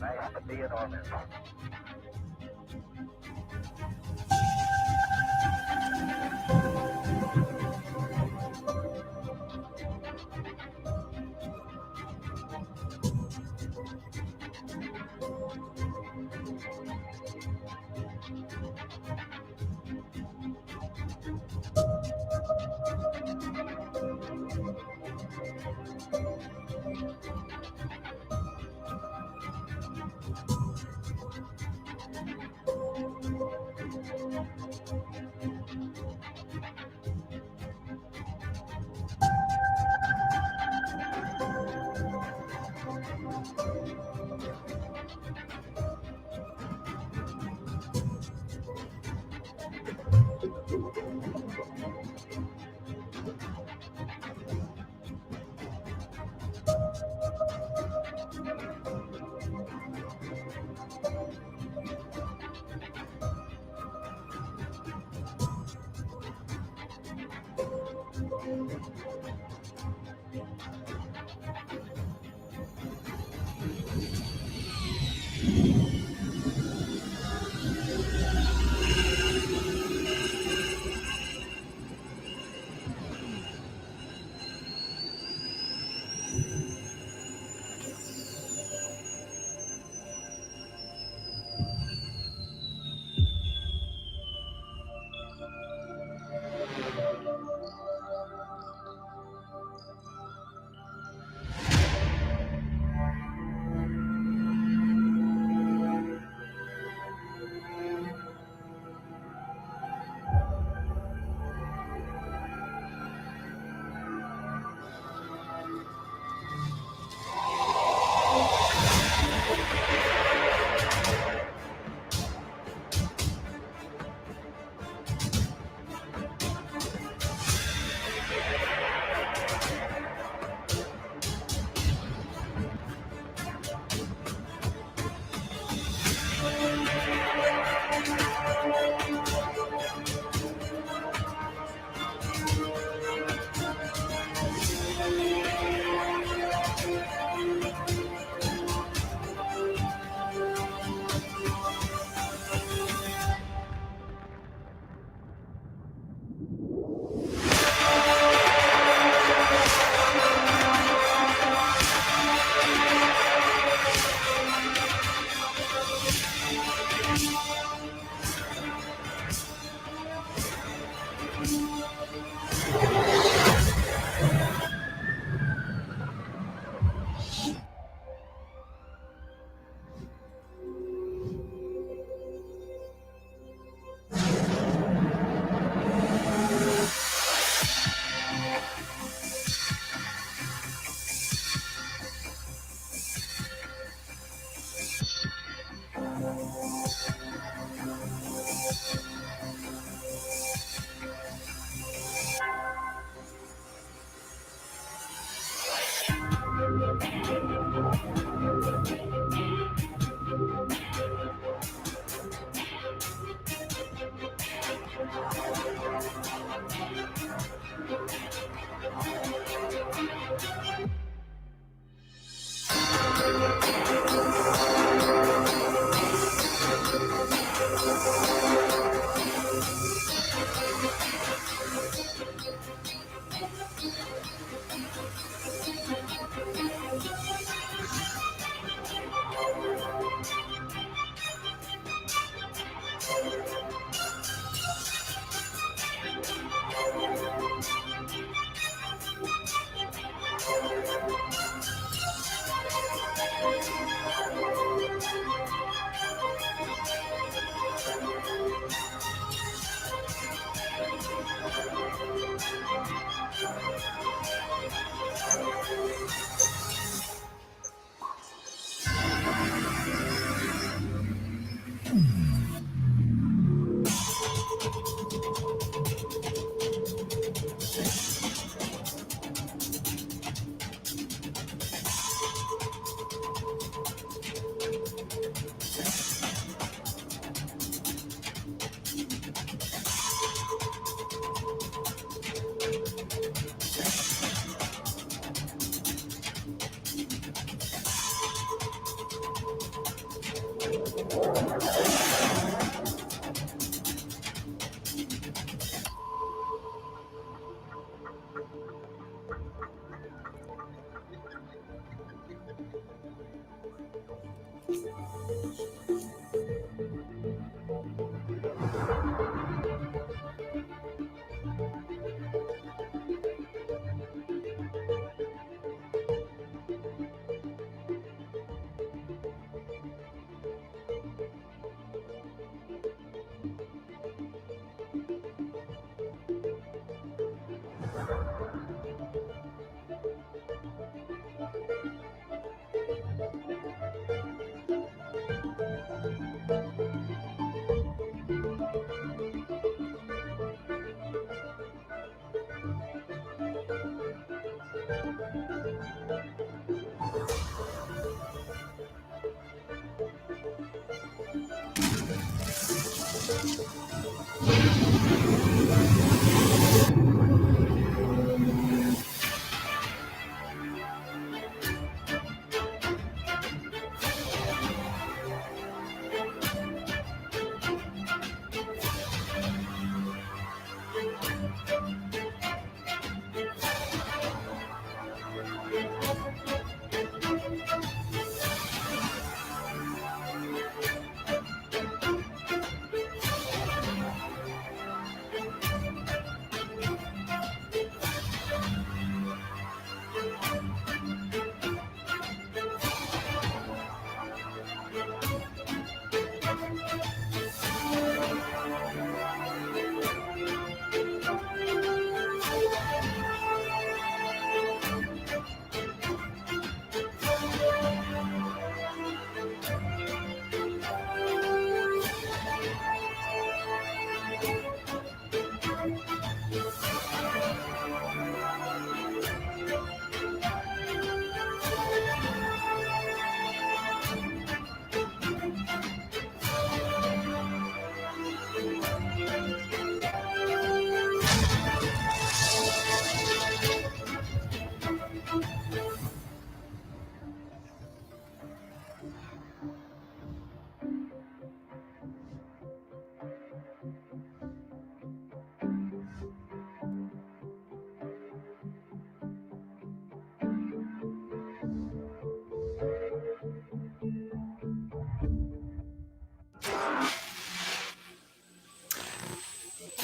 Nice to be in orbit.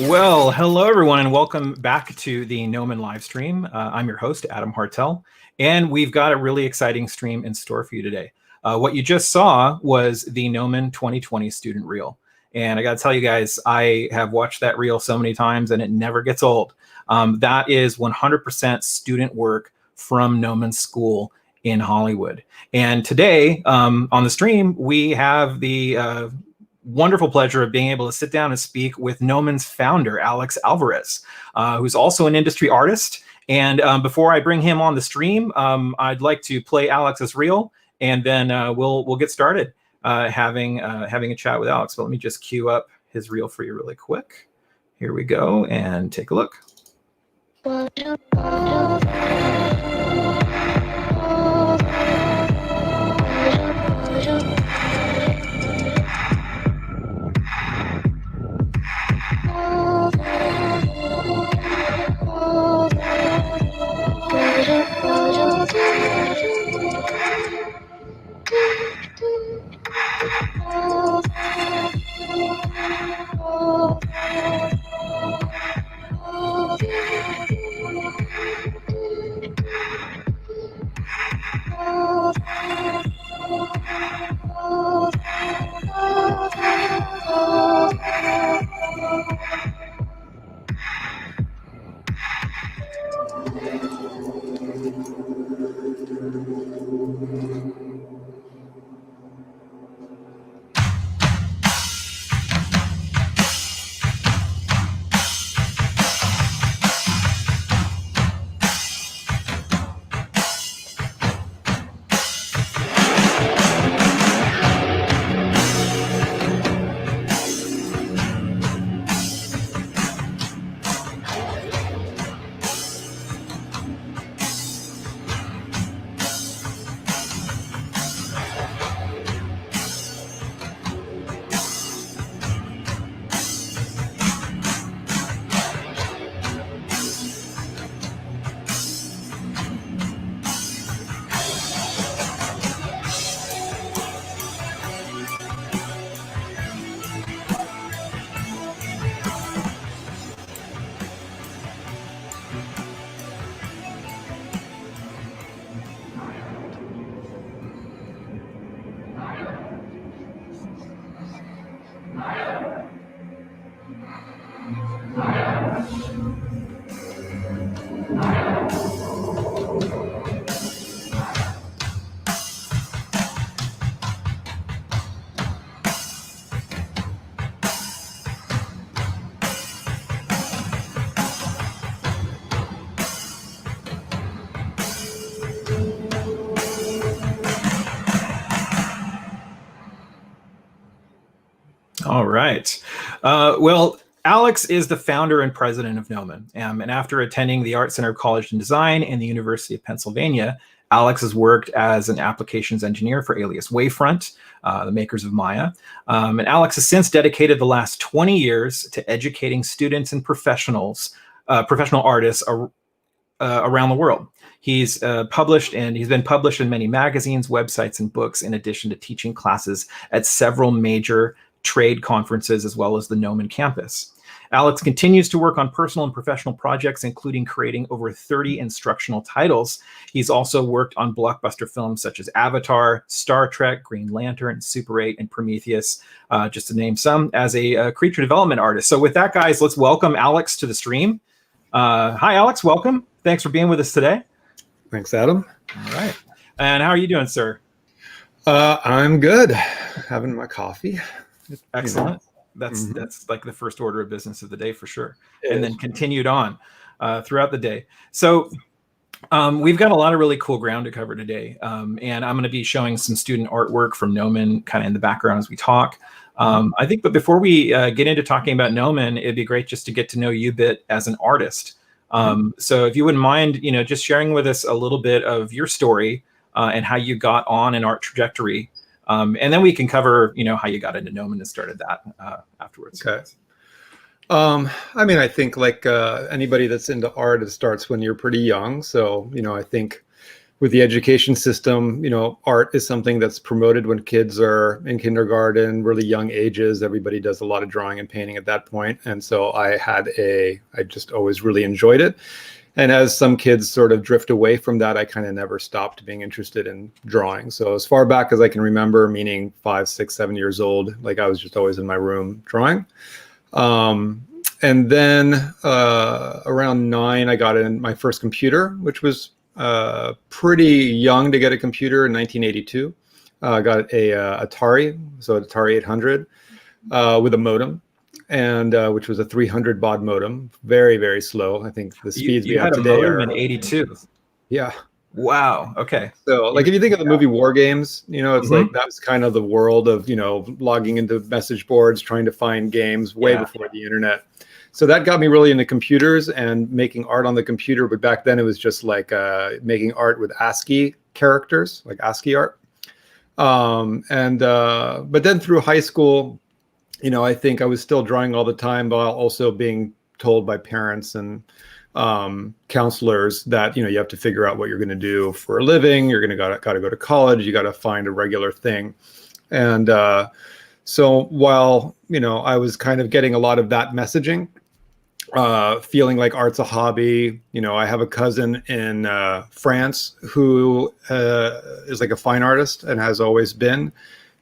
Well, hello everyone, and welcome back to the Gnomon live stream. I'm your host, Adam Hartel, and we've got a really exciting stream in store for you today. What you just saw was the Gnomon 2020 student reel. And I got to tell you guys, I have watched that reel so many times and it never gets old. That is 100% student work from Gnomon School in Hollywood. And today on the stream, we have the wonderful pleasure of being able to sit down and speak with Gnomon's founder, Alex Alvarez, who's also an industry artist. And before I bring him on the stream, I'd like to play Alex's reel, and then we'll get started having a chat with Alex. But let me just queue up his reel for you really quick. Here we go, and take a look. All right. Well, Alex is the founder and president of Gnomon. And after attending the Art Center of College and Design and the University of Pennsylvania, Alex has worked as an applications engineer for Alias Wavefront, the makers of Maya. And Alex has since dedicated the last 20 years to educating students and professionals, professional artists around the world. He's been published in many magazines, websites, and books, in addition to teaching classes at several major trade conferences, as well as the Gnomon campus. Alex continues to work on personal and professional projects, including creating over 30 instructional titles. He's also worked on blockbuster films such as Avatar, Star Trek, Green Lantern, Super 8, and Prometheus, just to name some, as a creature development artist. So with that, guys, let's welcome Alex to the stream. Hi, Alex. Welcome. Thanks for being with us today. Thanks, Adam. All right. And how are you doing, sir? I'm good. Having my coffee. Excellent. That's like the first order of business of the day for sure. And then continued on throughout the day. So we've got a lot of really cool ground to cover today. And I'm going to be showing some student artwork from Gnomon kind of in the background as we talk. I think, but before we get into talking about Gnomon, it'd be great just to get to know you a bit as an artist. So if you wouldn't mind, just sharing with us a little bit of your story and how you got on an art trajectory. And then we can cover, how you got into Gnomon and started that afterwards. Okay. I think like anybody that's into art, it starts when you're pretty young. So, I think with the education system, art is something that's promoted when kids are in kindergarten, really young ages. Everybody does a lot of drawing and painting at that point. And so I just always really enjoyed it. And as some kids sort of drift away from that, I kind of never stopped being interested in drawing. So as far back as I can remember, meaning 5, 6, 7 years old, like I was just always in my room drawing. And then around 9, I got in my first computer, which was pretty young to get a computer in 1982. I got a Atari, so an Atari 800 with a modem. And which was a 300 baud modem, very, very slow. I think the speeds we have today are. You had a modem in 82. Yeah. Wow. Okay. So, like, if you think of the movie War Games, it's like that was kind of the world of logging into message boards, trying to find games way before the internet. So that got me really into computers and making art on the computer. But back then, it was just like making art with ASCII characters, like ASCII art. But then through high school, I think I was still drawing all the time, while also being told by parents and counselors that, you have to figure out what you're going to do for a living. You're going to got to go to college. You got to find a regular thing. And so while, I was kind of getting a lot of that messaging, feeling like art's a hobby. I have a cousin in France who is like a fine artist and has always been.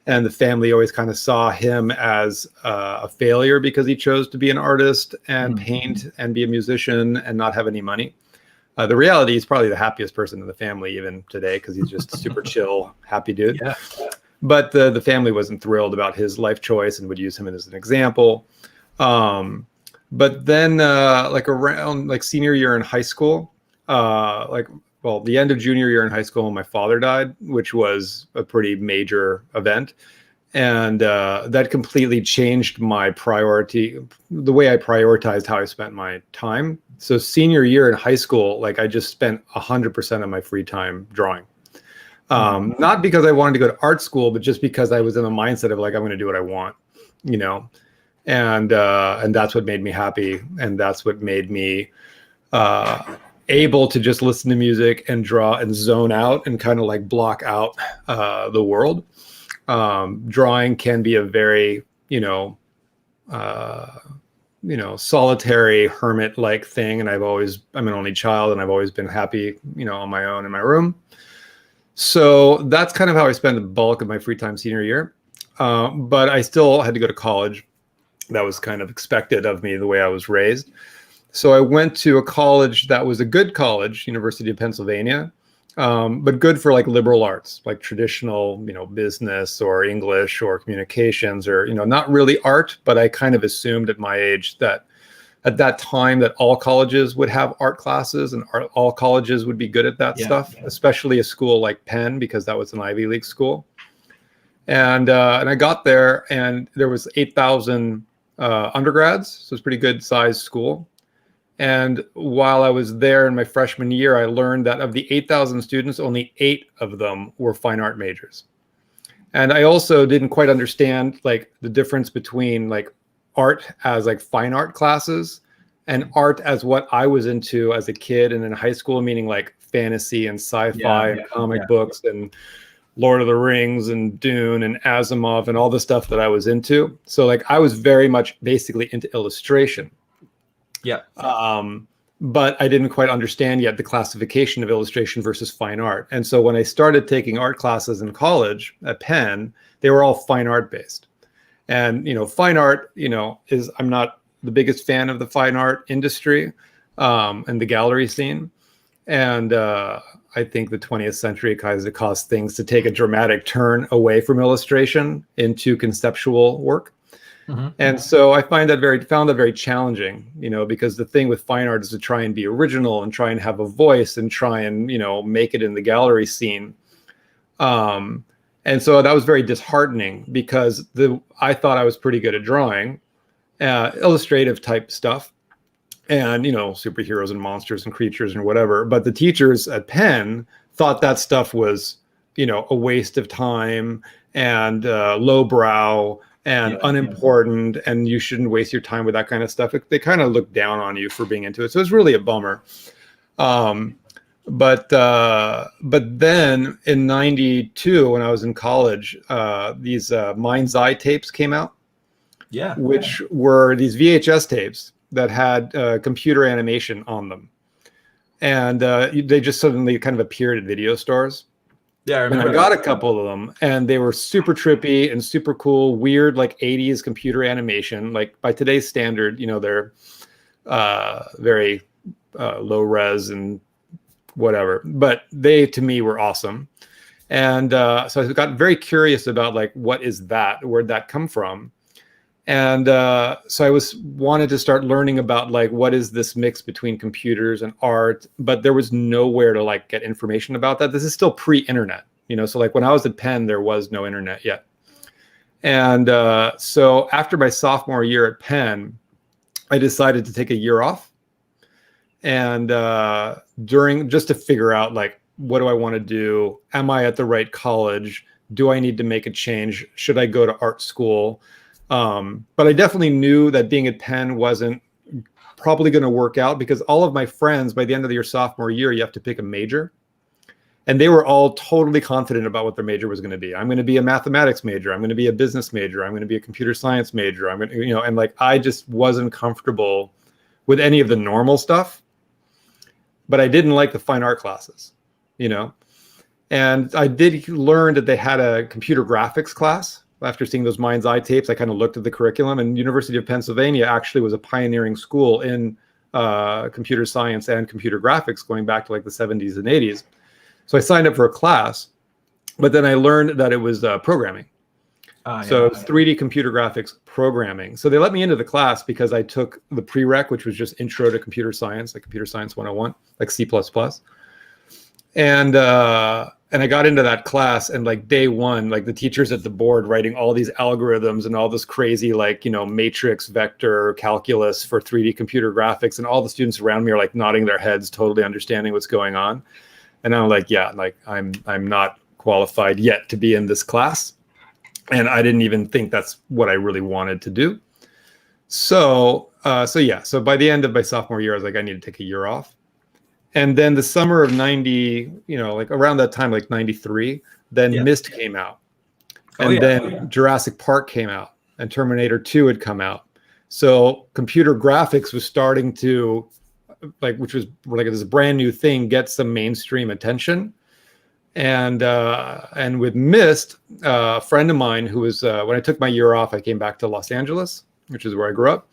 And the family always kind of saw him as a failure because he chose to be an artist and paint and be a musician and not have any money. The reality, he's probably the happiest person in the family even today because he's just a super chill, happy dude. Yeah. But the family wasn't thrilled about his life choice and would use him as an example. But then like around like senior year in high school, the end of junior year in high school, my father died, which was a pretty major event. And that completely changed my priority, the way I prioritized how I spent my time. So senior year in high school, like I just spent 100% of my free time drawing. Not because I wanted to go to art school, but just because I was in the mindset of like, I'm going to do what I want, and that's what made me happy. And that's what made me able to just listen to music and draw and zone out and kind of like block out the world. Drawing can be a very, solitary hermit-like thing. And I'm an only child and I've always been happy, on my own in my room. So that's kind of how I spent the bulk of my free time senior year. But I still had to go to college. That was kind of expected of me the way I was raised. So I went to a college that was a good college, University of Pennsylvania, but good for like liberal arts, like traditional, business or English or communications or, not really art. But I kind of assumed at my age that at that time that all colleges would have art classes and all colleges would be good at that stuff, especially a school like Penn, because that was an Ivy League school. And I got there and there was 8,000 undergrads, so it's a pretty good sized school. And while I was there in my freshman year, I learned that of the 8,000 students, only 8 of them were fine art majors. And I also didn't quite understand like the difference between like art as like fine art classes and art as what I was into as a kid and in high school, meaning like fantasy and sci-fi and comic books and Lord of the Rings and Dune and Asimov and all the stuff that I was into. So like I was very much basically into illustration. Yeah. But I didn't quite understand yet the classification of illustration versus fine art. And so when I started taking art classes in college at Penn, they were all fine art based. And, fine art, I'm not the biggest fan of the fine art industry and the gallery scene. And I think the 20th century kind of caused things to take a dramatic turn away from illustration into conceptual work. Mm-hmm. And so I found that very challenging, because the thing with fine art is to try and be original and try and have a voice and try and, make it in the gallery scene. And so that was very disheartening because I thought I was pretty good at drawing, illustrative type stuff. And, superheroes and monsters and creatures and whatever. But the teachers at Penn thought that stuff was, a waste of time and lowbrow and unimportant. And you shouldn't waste your time with that kind of stuff. They kind of looked down on you for being into it. So it was really a bummer. But then in 92, when I was in college, these Mind's Eye tapes came out. Yeah. Which were these VHS tapes that had computer animation on them. And they just suddenly kind of appeared at video stores. Yeah, I remember. And I got a couple of them, and they were super trippy and super cool, weird, like 80s computer animation. Like by today's standard, they're very low res and whatever. But they, to me, were awesome. And so I got very curious about like, what is that? Where'd that come from? And so I wanted to start learning about like, what is this mix between computers and art, but there was nowhere to like get information about that. This is still pre-internet, so like when I was at Penn, there was no internet yet. And so after my sophomore year at Penn, I decided to take a year off and just to figure out like, what do I want to do? Am I at the right college? Do I need to make a change? Should I go to art school? But I definitely knew that being at Penn wasn't probably going to work out because all of my friends, by the end of your sophomore year, you have to pick a major. And they were all totally confident about what their major was going to be. I'm going to be a mathematics major. I'm going to be a business major. I'm going to be a computer science major. I'm going to, and like, I just wasn't comfortable with any of the normal stuff, but I didn't like the fine art classes, and I did learn that they had a computer graphics class. After seeing those Mind's Eye tapes, I kind of looked at the curriculum, and University of Pennsylvania actually was a pioneering school in computer science and computer graphics going back to like the 70s and 80s. So I signed up for a class, but then I learned that it was programming. So it was 3D computer graphics programming. So they let me into the class because I took the prereq, which was just intro to computer science, like computer science 101, like C++. And I got into that class, and like day one, like the teachers at the board writing all these algorithms and all this crazy, like, matrix vector calculus for 3D computer graphics. And all the students around me are like nodding their heads, totally understanding what's going on. And I'm like, yeah, like I'm not qualified yet to be in this class. And I didn't even think that's what I really wanted to do. So by the end of my sophomore year, I was like, I need to take a year off. And then the summer of 90, like around that time, like 93, then Myst came out. And then Jurassic Park came out and Terminator 2 had come out. So computer graphics was starting to, like, which was like this brand new thing, get some mainstream attention. And with Myst, a friend of mine who was, when I took my year off, I came back to Los Angeles, which is where I grew up.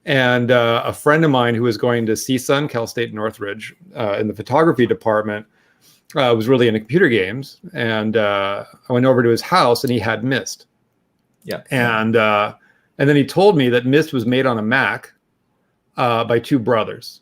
And a friend of mine who was going to CSUN, Cal State Northridge, in the photography department, was really into computer games. And I went over to his house, and he had Myst. Yeah. And then he told me that Myst was made on a Mac by two brothers.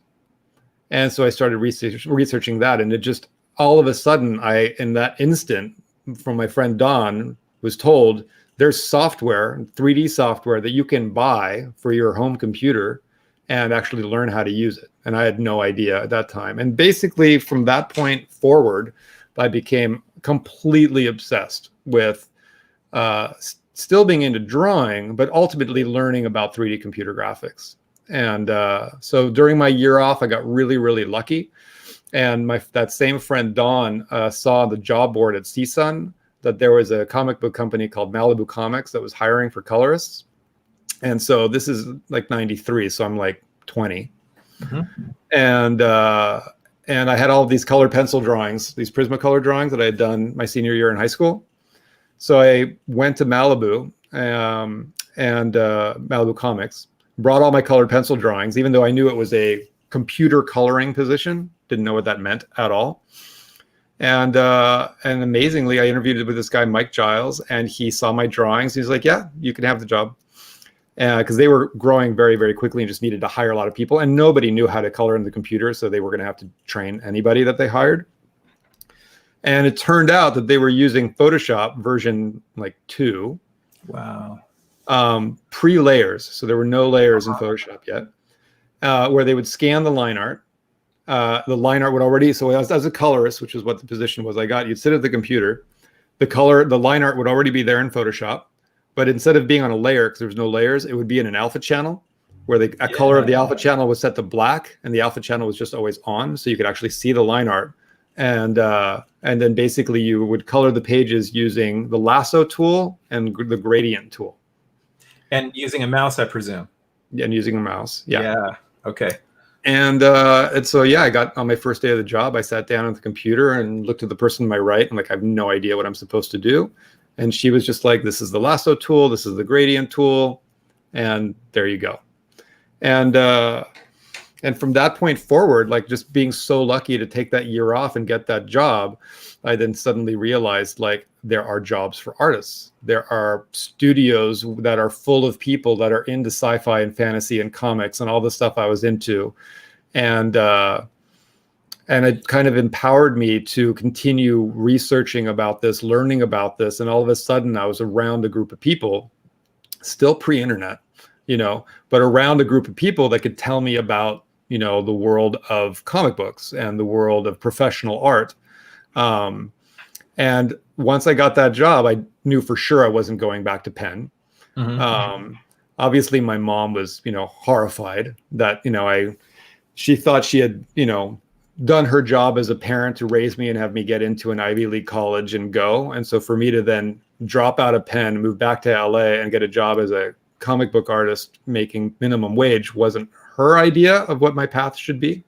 And so I started researching that, and it just all of a sudden, in that instant, from my friend Don, was told there's software, 3D software that you can buy for your home computer and actually learn how to use it. And I had no idea at that time. And basically from that point forward, I became completely obsessed with still being into drawing, but ultimately learning about 3D computer graphics. And so during my year off, I got really, really lucky. And that same friend, Dawn, saw the job board at CSUN that there was a comic book company called Malibu Comics that was hiring for colorists. And so this is like 93, so I'm like 20. Mm-hmm. And I had all of these colored pencil drawings, these Prismacolor drawings that I had done my senior year in high school. So I went to Malibu and Malibu Comics, brought all my colored pencil drawings, even though I knew it was a computer coloring position, didn't know what that meant at all. And amazingly, I interviewed with this guy, Mike Giles, and he saw my drawings. He's like, yeah, you can have the job. Because they were growing very, very quickly and just needed to hire a lot of people. And nobody knew how to color in the computer, so they were going to have to train anybody that they hired. And it turned out that they were using Photoshop version like 2. Wow. Pre-layers. So there were no layers in Photoshop yet, where they would scan the line art. The line art would already, so as a colorist, which is what the position was I got, you'd sit at the computer. The line art would already be there in Photoshop. But instead of being on a layer, because there was no layers, it would be in an alpha channel where a color of the alpha channel was set to black and the alpha channel was just always on. So you could actually see the line art. And then basically you would color the pages using the lasso tool and the gradient tool. And using a mouse, I presume. And using a mouse. Yeah. Yeah. Okay. And so, yeah, I got on my first day of the job, I sat down at the computer and looked at the person to my right. I'm like, I have no idea what I'm supposed to do. And she was just like, this is the lasso tool, this is the gradient tool, and there you go. And from that point forward, like just being so lucky to take that year off and get that job, I then suddenly realized like there are jobs for artists. There are studios that are full of people that are into sci-fi and fantasy and comics and all the stuff I was into. And it kind of empowered me to continue researching about this, learning about this. And all of a sudden I was around a group of people, still pre-internet, but around a group of people that could tell me about, the world of comic books and the world of professional art. And once I got that job, I knew for sure I wasn't going back to pen. Mm-hmm. Obviously my mom was, horrified that, she thought she had, done her job as a parent to raise me and have me get into an Ivy League college and go. And so for me to then drop out of Penn, move back to LA and get a job as a comic book artist making minimum wage wasn't her idea of what my path should be.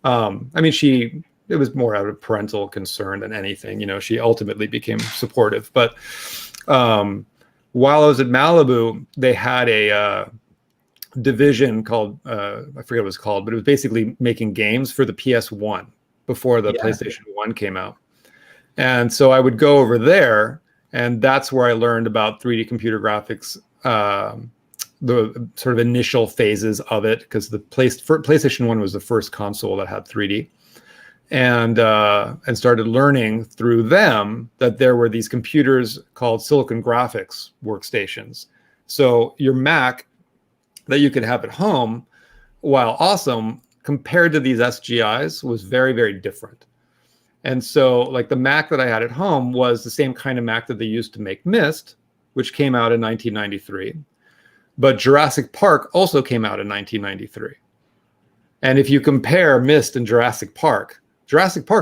It was more out of parental concern than anything. She ultimately became supportive. But while I was at Malibu, they had a division called I forget what it was called, but it was basically making games for the PS1 before the PlayStation 1 came out. And so I would go over there, and that's where I learned about 3D computer graphics, the sort of initial phases of it, because the PlayStation 1 was the first console that had 3D. And started learning through them that there were these computers called Silicon Graphics workstations. So your Mac that you could have at home, while awesome, compared to these SGIs, was very, very different. And so like the Mac that I had at home was the same kind of Mac that they used to make Myst, which came out in 1993. But Jurassic Park also came out in 1993. And if you compare Myst and Jurassic Park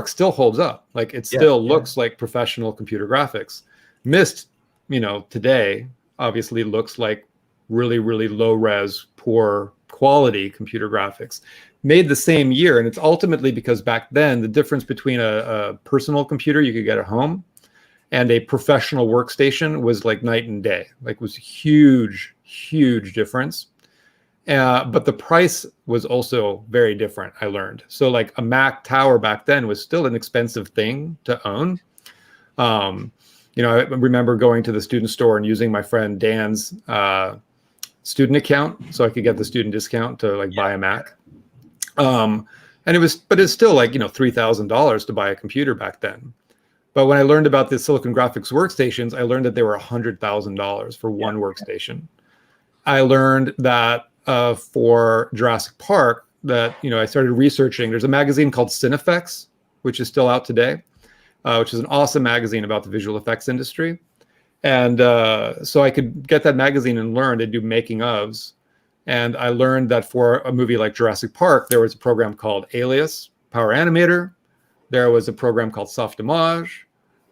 still holds up. Like it still looks like professional computer graphics. Myst, today obviously looks like really, really low res, poor quality computer graphics made the same year. And it's ultimately because back then the difference between a personal computer you could get at home and a professional workstation was like night and day. Like it was a huge, huge difference. But the price was also very different, I learned. So like a Mac Tower back then was still an expensive thing to own. I remember going to the student store and using my friend Dan's student account so I could get the student discount to buy a Mac. But it's still like, $3,000 to buy a computer back then. But when I learned about the Silicon Graphics workstations, I learned that they were $100,000 for one workstation. I learned that for Jurassic Park, that I started researching. There's a magazine called Cinefex, which is still out today, which is an awesome magazine about the visual effects industry. And so I could get that magazine and learn to do making ofs. And I learned that for a movie like Jurassic Park, there was a program called Alias, Power Animator. There was a program called Softimage.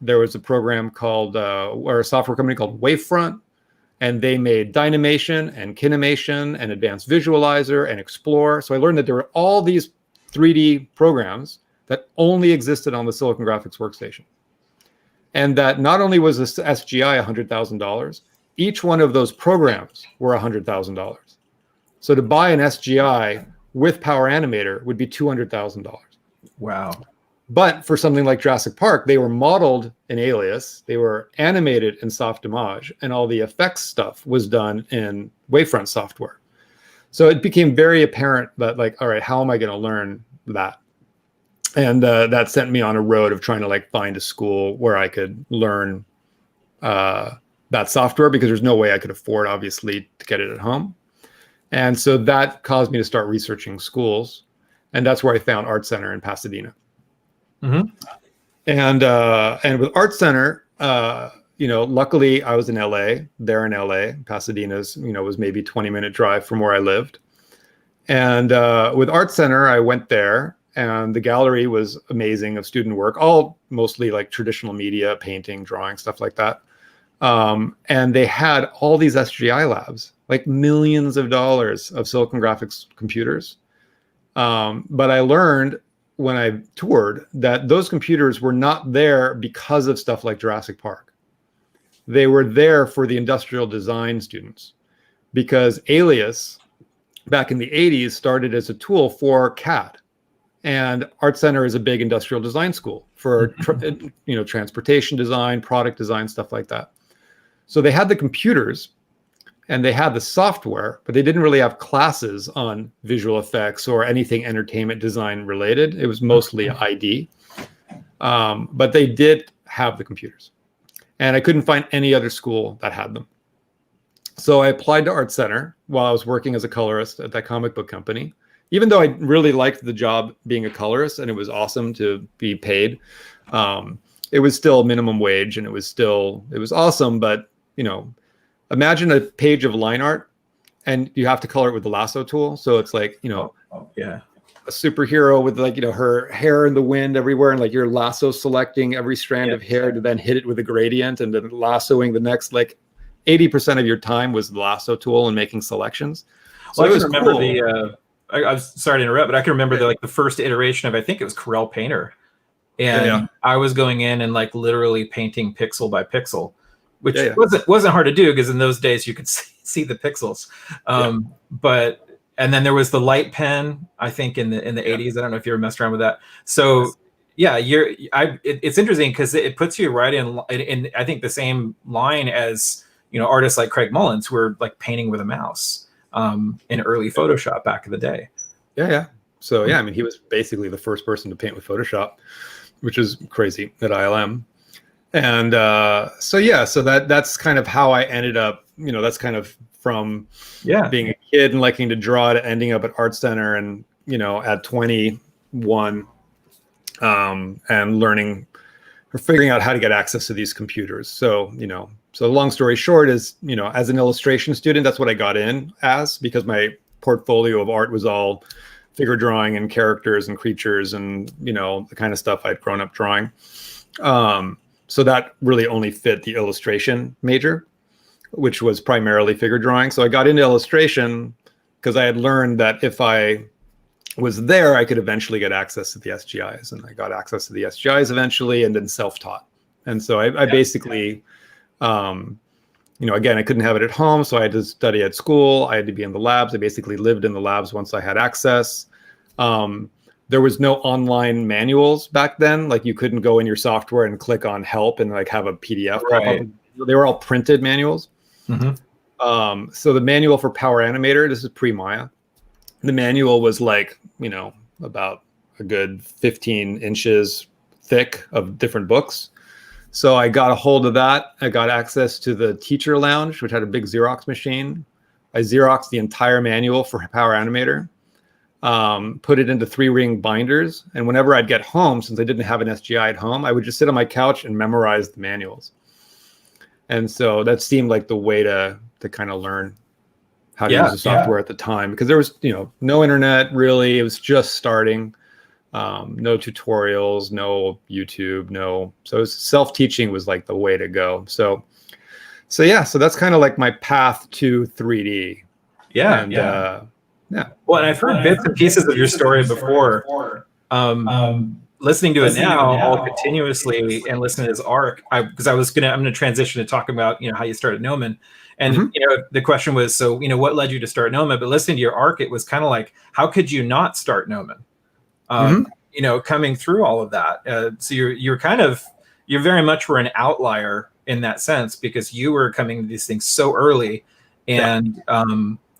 There was a program called, or a software company called Wavefront. And they made Dynamation and Kinemation and Advanced Visualizer and Explore. So I learned that there were all these 3D programs that only existed on the Silicon Graphics workstation. And that not only was this SGI $100,000, each one of those programs were $100,000. So to buy an SGI with Power Animator would be $200,000. Wow. But for something like Jurassic Park, they were modeled in Alias, they were animated in Softimage, and all the effects stuff was done in Wavefront software. So it became very apparent that, like, all right, how am I going to learn that? And that sent me on a road of trying to like find a school where I could learn that software, because there's no way I could afford, obviously, to get it at home. And so that caused me to start researching schools. And that's where I found Art Center in Pasadena. Mm-hmm. And with Art Center, luckily I was in LA, there in LA. Pasadena's, was maybe a 20-minute drive from where I lived. And with Art Center, I went there, and the gallery was amazing of student work, all mostly like traditional media, painting, drawing, stuff like that. And they had all these SGI labs, like millions of dollars of Silicon Graphics computers. But I learned when I toured that those computers were not there because of stuff like Jurassic Park. They were there for the industrial design students, because Alias back in the 80s started as a tool for CAD. And Art Center is a big industrial design school for transportation design, product design, stuff like that. So they had the computers and they had the software, but they didn't really have classes on visual effects or anything entertainment design related. It was mostly ID. But they did have the computers. And I couldn't find any other school that had them. So I applied to Art Center while I was working as a colorist at that comic book company. Even though I really liked the job being a colorist and it was awesome to be paid, it was still minimum wage, and it was awesome. But, imagine a page of line art and you have to color it with the lasso tool. So it's like, a superhero with like, her hair in the wind everywhere, and like you're lasso selecting every strand of hair to then hit it with a gradient, and then lassoing the next, like 80% of your time was the lasso tool and making selections. So well, I can remember cool. I was sorry to interrupt, but I can remember the first iteration of, I think it was Corel Painter. And I was going in and like literally painting pixel by pixel, which wasn't hard to do, because in those days you could see the pixels. And then there was the light pen, I think in the 80s. I don't know if you ever messed around with that. So it's interesting because it puts you right in I think the same line as artists like Craig Mullins, who were like painting with a mouse in early Photoshop back in the day. So I mean, he was basically the first person to paint with Photoshop, which is crazy at ILM. And so that's kind of how I ended up, that's kind of from being a kid and liking to draw to ending up at Art Center, and at 21 and learning or figuring out how to get access to these computers. So long story short is, as an illustration student, that's what I got in as, because my portfolio of art was all figure drawing and characters and creatures and the kind of stuff I'd grown up drawing. So that really only fit the illustration major, which was primarily figure drawing. So I got into illustration because I had learned that if I was there, I could eventually get access to the SGIs, and I got access to the SGIs eventually, and then self-taught. And so I basically, again, I couldn't have it at home, so I had to study at school. I had to be in the labs. I basically lived in the labs once I had access. There was no online manuals back then. Like, you couldn't go in your software and click on help and like have a PDF pop up. They were all printed manuals. Mm-hmm. So the manual for Power Animator, this is pre-Maya. The manual was like, about a good 15 inches thick of different books. So I got a hold of that. I got access to the teacher lounge, which had a big Xerox machine. I Xeroxed the entire manual for Power Animator, put it into 3-ring binders. And whenever I'd get home, since I didn't have an SGI at home, I would just sit on my couch and memorize the manuals. And so that seemed like the way to kind of learn how to use the software at the time, because there was, no internet really. It was just starting. No tutorials, no YouTube, so self-teaching was like the way to go. So that's kind of like my path to 3D. Yeah. Well, and I've heard bits and pieces of your story before. Listening to it now all continuously and listening to his arc, because I'm going to transition to talk about, how you started Gnomon. And, the question was, so, what led you to start Gnomon? But listening to your arc, it was kind of like, how could you not start Gnomon? Coming through all of that. So you're very much were an outlier in that sense, because you were coming to these things so early, and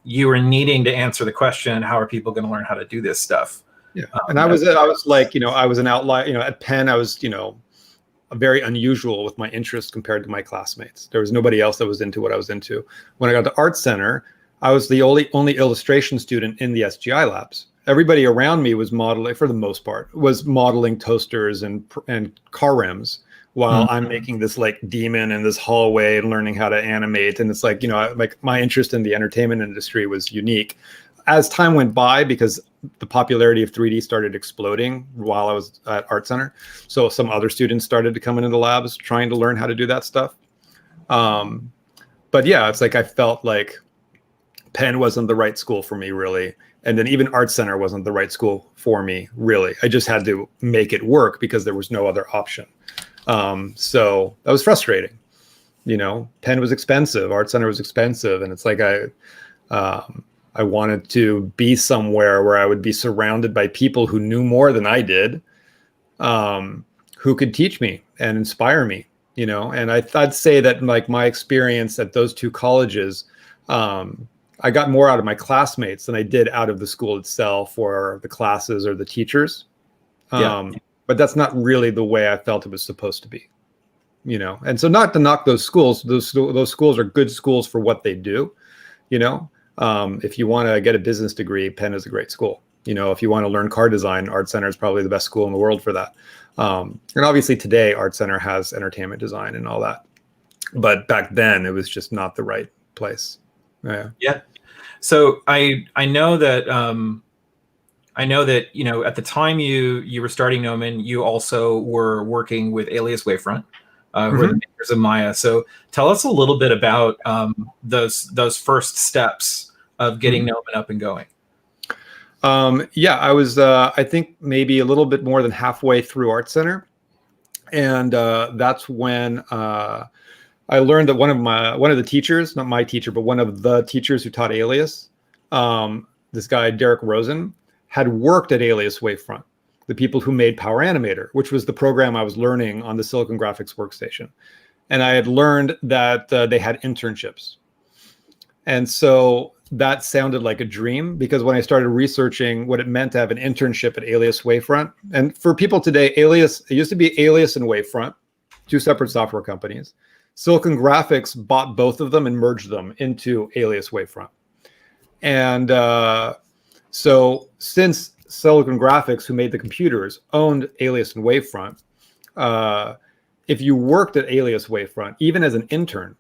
you were needing to answer the question, how are people going to learn how to do this stuff? Yeah. And I was like, I was an outlier, at Penn, I was, very unusual with my interest compared to my classmates. There was nobody else that was into what I was into. When I got to Art Center, I was the only illustration student in the SGI labs. Everybody around me was modeling, for the most part, was modeling toasters and car rims, while I'm making this like demon in this hallway and learning how to animate. And it's like, like my interest in the entertainment industry was unique. As time went by, because the popularity of 3D started exploding while I was at Art Center, so some other students started to come into the labs trying to learn how to do that stuff. But yeah, it's like I felt like Penn wasn't the right school for me, really. And then even Art Center wasn't the right school for me, really. I just had to make it work because there was no other option. So that was frustrating. Penn was expensive, Art Center was expensive. And it's like I wanted to be somewhere where I would be surrounded by people who knew more than I did, who could teach me and inspire me, And I'd say that like my experience at those two colleges, I got more out of my classmates than I did out of the school itself or the classes or the teachers. But that's not really the way I felt it was supposed to be, And so not to knock those schools, those schools are good schools for what they do, If you want to get a business degree, Penn is a great school. If you want to learn car design, Art Center is probably the best school in the world for that. And obviously today, Art Center has entertainment design and all that. But back then, it was just not the right place. Yeah. So I know that at the time you were starting Gnomon, you also were working with Alias Wavefront, who are the makers of Maya. So tell us a little bit about those first steps of getting Gnomon up and going. I was I think maybe a little bit more than halfway through Art Center, and that's when I learned that one of the teachers, not my teacher, but one of the teachers who taught Alias, this guy Derek Rosen, had worked at Alias Wavefront, the people who made Power Animator, which was the program I was learning on the Silicon Graphics workstation. And I had learned that they had internships. And so that sounded like a dream, because when I started researching what it meant to have an internship at Alias Wavefront, and for people today, it used to be Alias and Wavefront, two separate software companies. Silicon Graphics bought both of them and merged them into Alias Wavefront. And so since Silicon Graphics, who made the computers, owned Alias and Wavefront, if you worked at Alias Wavefront, even as an intern,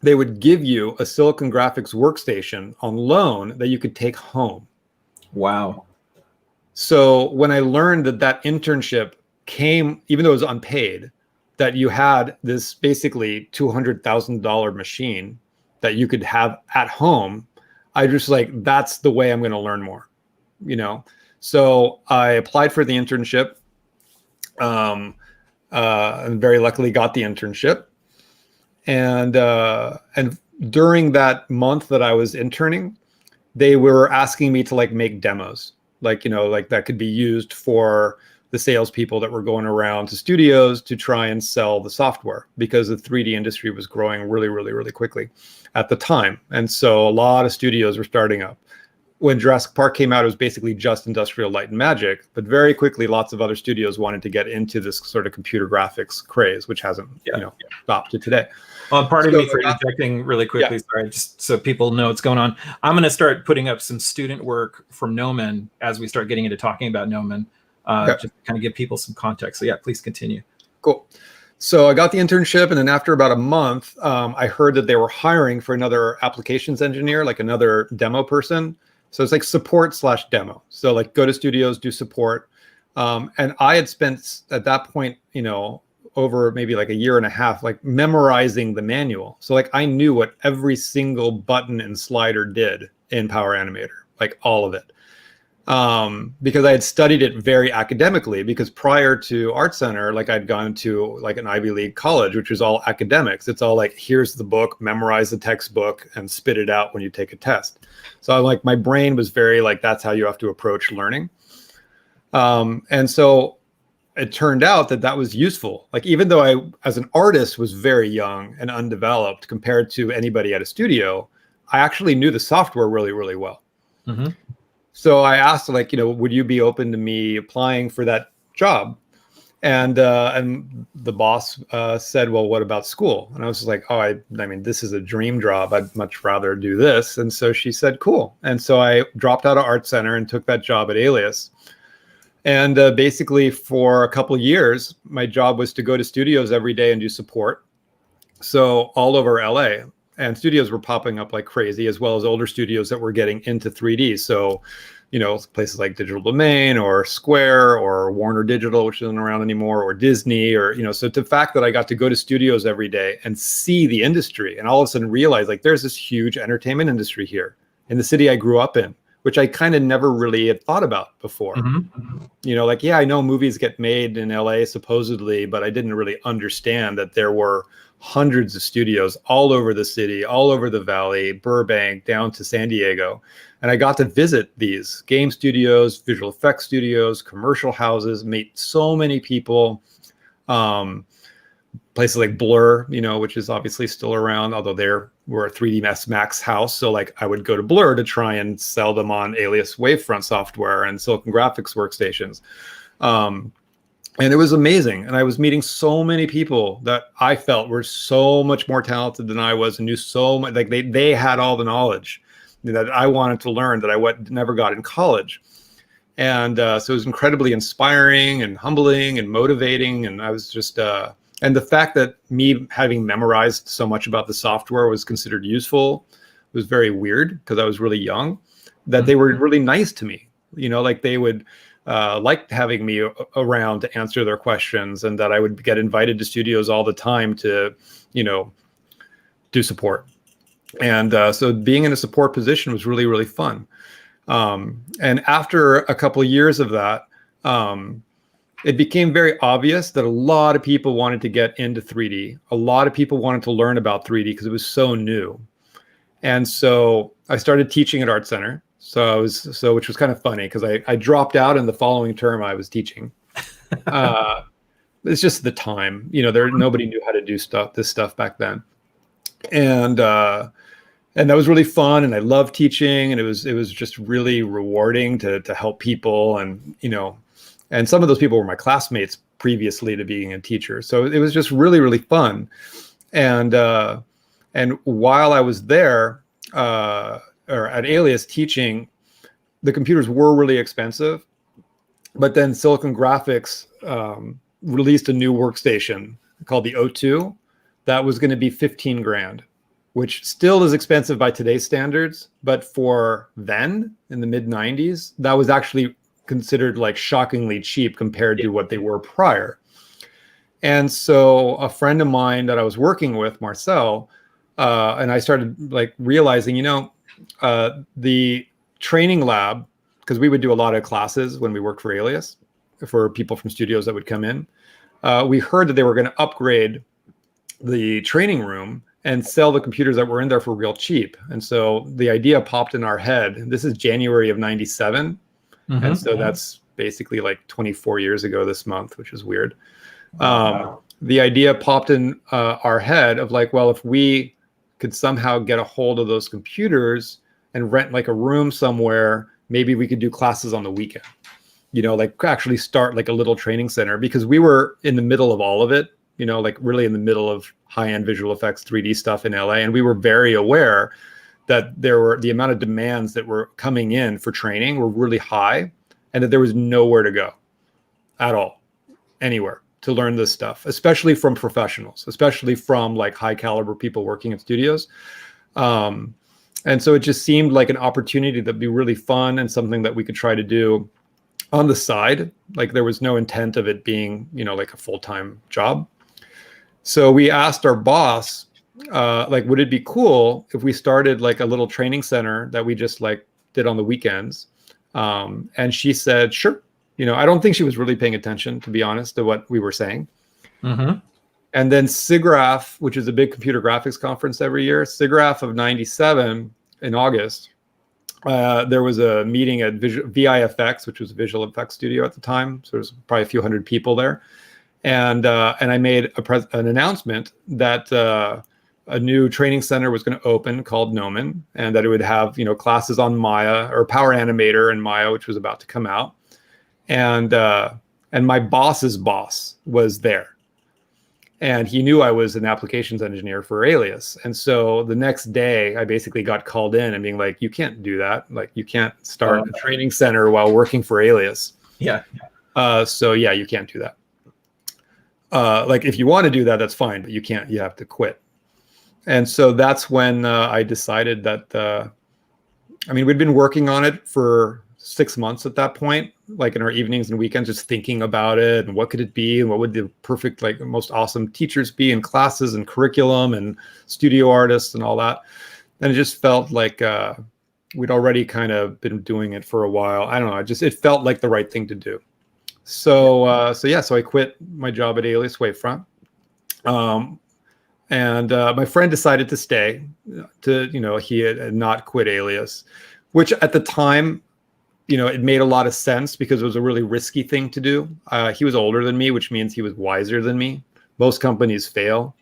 they would give you a Silicon Graphics workstation on loan that you could take home. Wow. So when I learned that internship came, even though it was unpaid, that you had this basically $200,000 machine that you could have at home, I just like, that's the way I'm going to learn more, So I applied for the internship, and very luckily got the internship. And during that month that I was interning, they were asking me to like make demos, like that could be used for the salespeople that were going around to studios to try and sell the software, because the 3D industry was growing really, really, really quickly at the time. And so a lot of studios were starting up. when Jurassic Park came out, it was basically just Industrial Light and Magic. But very quickly, lots of other studios wanted to get into this sort of computer graphics craze, which hasn't stopped to today. Pardon me for interjecting really quickly. Sorry, just so people know what's going on. I'm going to start putting up some student work from Gnomon as we start getting into talking about Gnomon, just to kind of give people some context. So yeah, please continue. Cool. So I got the internship, and then after about a month, I heard that they were hiring for another applications engineer, like another demo person. So it's like support/demo. So like go to studios, do support. And I had spent at that point, over maybe like a year and a half, like memorizing the manual. So like I knew what every single button and slider did in Power Animator, like all of it. Because I had studied it very academically, because prior to Art Center, like I'd gone to like an Ivy League college, which was all academics. It's all like, here's the book, memorize the textbook and spit it out when you take a test. So I'm like, my brain was very like, that's how you have to approach learning. And so it turned out that that was useful. Like, even though I, as an artist, was very young and undeveloped compared to anybody at a studio, I actually knew the software really, really well. Mm-hmm. So I asked, like, would you be open to me applying for that job? And the boss said, well, what about school? And I was just like, oh, I mean, this is a dream job. I'd much rather do this. And so she said, cool. And so I dropped out of Art Center and took that job at Alias. And basically for a couple of years, my job was to go to studios every day and do support. So all over LA. And studios were popping up like crazy, as well as older studios that were getting into 3D. So, places like Digital Domain or Square or Warner Digital, which isn't around anymore, or Disney, or, so the fact that I got to go to studios every day and see the industry and all of a sudden realize, like, there's this huge entertainment industry here in the city I grew up in, which I kind of never really had thought about before. Mm-hmm. Like, yeah, I know movies get made in LA supposedly, but I didn't really understand that there were hundreds of studios all over the city, all over the valley, Burbank, down to San Diego. And I got to visit these game studios, visual effects studios, commercial houses, meet so many people. Places like Blur, which is obviously still around, although we're a 3D Max house. So like I would go to Blur to try and sell them on Alias Wavefront software and Silicon Graphics workstations. And it was amazing. And I was meeting so many people that I felt were so much more talented than I was and knew so much. Like they had all the knowledge that I wanted to learn that I never got in college. And so it was incredibly inspiring and humbling and motivating. And I was just, and the fact that me having memorized so much about the software was considered useful was very weird, because I was really young, that they were really nice to me. Like they would like having me around to answer their questions, and that I would get invited to studios all the time to, do support. And so being in a support position was really, really fun. And after a couple of years of that, it became very obvious that a lot of people wanted to get into 3D. A lot of people wanted to learn about 3D because it was so new. And so I started teaching at Art Center. Which was kind of funny, because I dropped out, and the following term I was teaching. It's just the time, nobody knew how to do this stuff back then. And that was really fun. And I loved teaching, and it was just really rewarding to help people. And, and some of those people were my classmates previously to being a teacher. So it was just really, really fun. And while I was there, or at Alias teaching, the computers were really expensive, but then Silicon Graphics released a new workstation called the O2 that was going to be 15 grand, which still is expensive by today's standards, but for then in the mid 90s, that was actually considered like shockingly cheap compared to what they were prior. And so a friend of mine that I was working with, Marcel, and I started like realizing, the training lab, because we would do a lot of classes when we worked for Alias for people from studios that would come in. We heard that they were going to upgrade the training room and sell the computers that were in there for real cheap. And so the idea popped in our head. This is January of 97. Mm-hmm. And so that's basically like 24 years ago this month, which is weird. Wow. The idea popped in our head of like, well, if we could somehow get a hold of those computers and rent like a room somewhere. Maybe we could do classes on the weekend, like actually start like a little training center, because we were in the middle of all of it, like really in the middle of high-end visual effects, 3D stuff in LA. And we were very aware that the amount of demands that were coming in for training were really high, and that there was nowhere to go at all, anywhere to learn this stuff, especially from professionals, especially from like high caliber people working in studios. And so it just seemed like an opportunity that'd be really fun and something that we could try to do on the side. Like there was no intent of it being, like a full-time job. So we asked our boss, like, would it be cool if we started like a little training center that we just like did on the weekends? And she said, sure. I don't think she was really paying attention, to be honest, to what we were saying. Mm-hmm. And then SIGGRAPH, which is a big computer graphics conference every year, SIGGRAPH of 97 in August, there was a meeting at VIFX, which was a visual effects studio at the time. So there's probably a few hundred people there. And I made an announcement that a new training center was going to open called Gnomon, and that it would have, classes on Maya or Power Animator and Maya, which was about to come out. And my boss's boss was there. And he knew I was an applications engineer for Alias. And so the next day, I basically got called in and being like, you can't do that. Like, you can't start a training center while working for Alias. Yeah. So yeah, you can't do that. Like, if you want to do that, that's fine, but you can't. You have to quit. And so that's when I decided that, we'd been working on it for 6 months at that point, like in our evenings and weekends, just thinking about it and what could it be and what would the perfect, like, most awesome teachers be in classes and curriculum and studio artists and all that. And it just felt like we'd already kind of been doing it for a while. I don't know. It felt like the right thing to do. So I quit my job at Alias Wavefront. And my friend decided to stay, he had not quit Alias, which at the time, it made a lot of sense because it was a really risky thing to do. He was older than me, which means he was wiser than me. Most companies fail.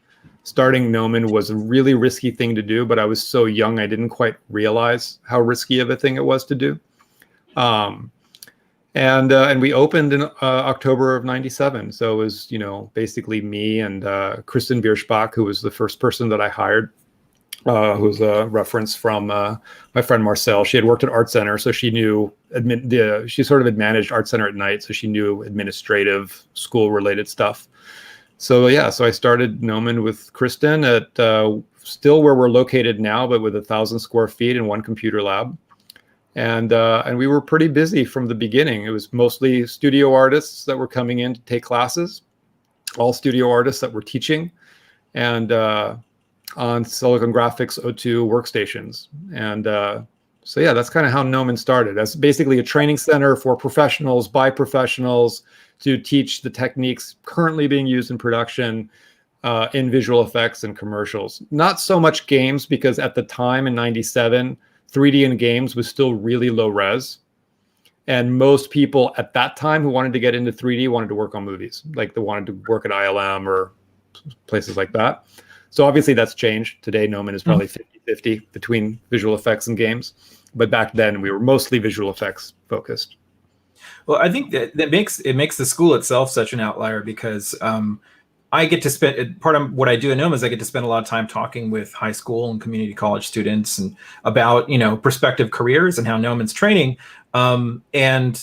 Starting Gnomon was a really risky thing to do, but I was so young, I didn't quite realize how risky of a thing it was to do. And we opened in October of 97. So it was, basically me and Kristen Bierschbach, who was the first person that I hired, who's a reference from my friend Marcel. She had worked at Art Center, so she knew she sort of had managed Art Center at night, so she knew administrative school-related stuff. So so I started Gnomon with Kristen at still where we're located now, but with 1,000 square feet and one computer lab. And we were pretty busy from the beginning. It was mostly studio artists that were coming in to take classes, all studio artists that were teaching, and on Silicon Graphics O2 workstations. And that's kind of how Gnomon started, as basically a training center for professionals by professionals to teach the techniques currently being used in production in visual effects and commercials. Not so much games, because at the time in 97, 3D in games was still really low res. And most people at that time who wanted to get into 3D wanted to work on movies. Like, they wanted to work at ILM or places like that. So obviously that's changed. Today, Gnomon is probably 50-50 between visual effects and games. But back then, we were mostly visual effects focused. Well, I think that makes the school itself such an outlier, because I get to spend, part of what I do at Gnomon is I get to spend a lot of time talking with high school and community college students and about, prospective careers and how Gnomon's training. And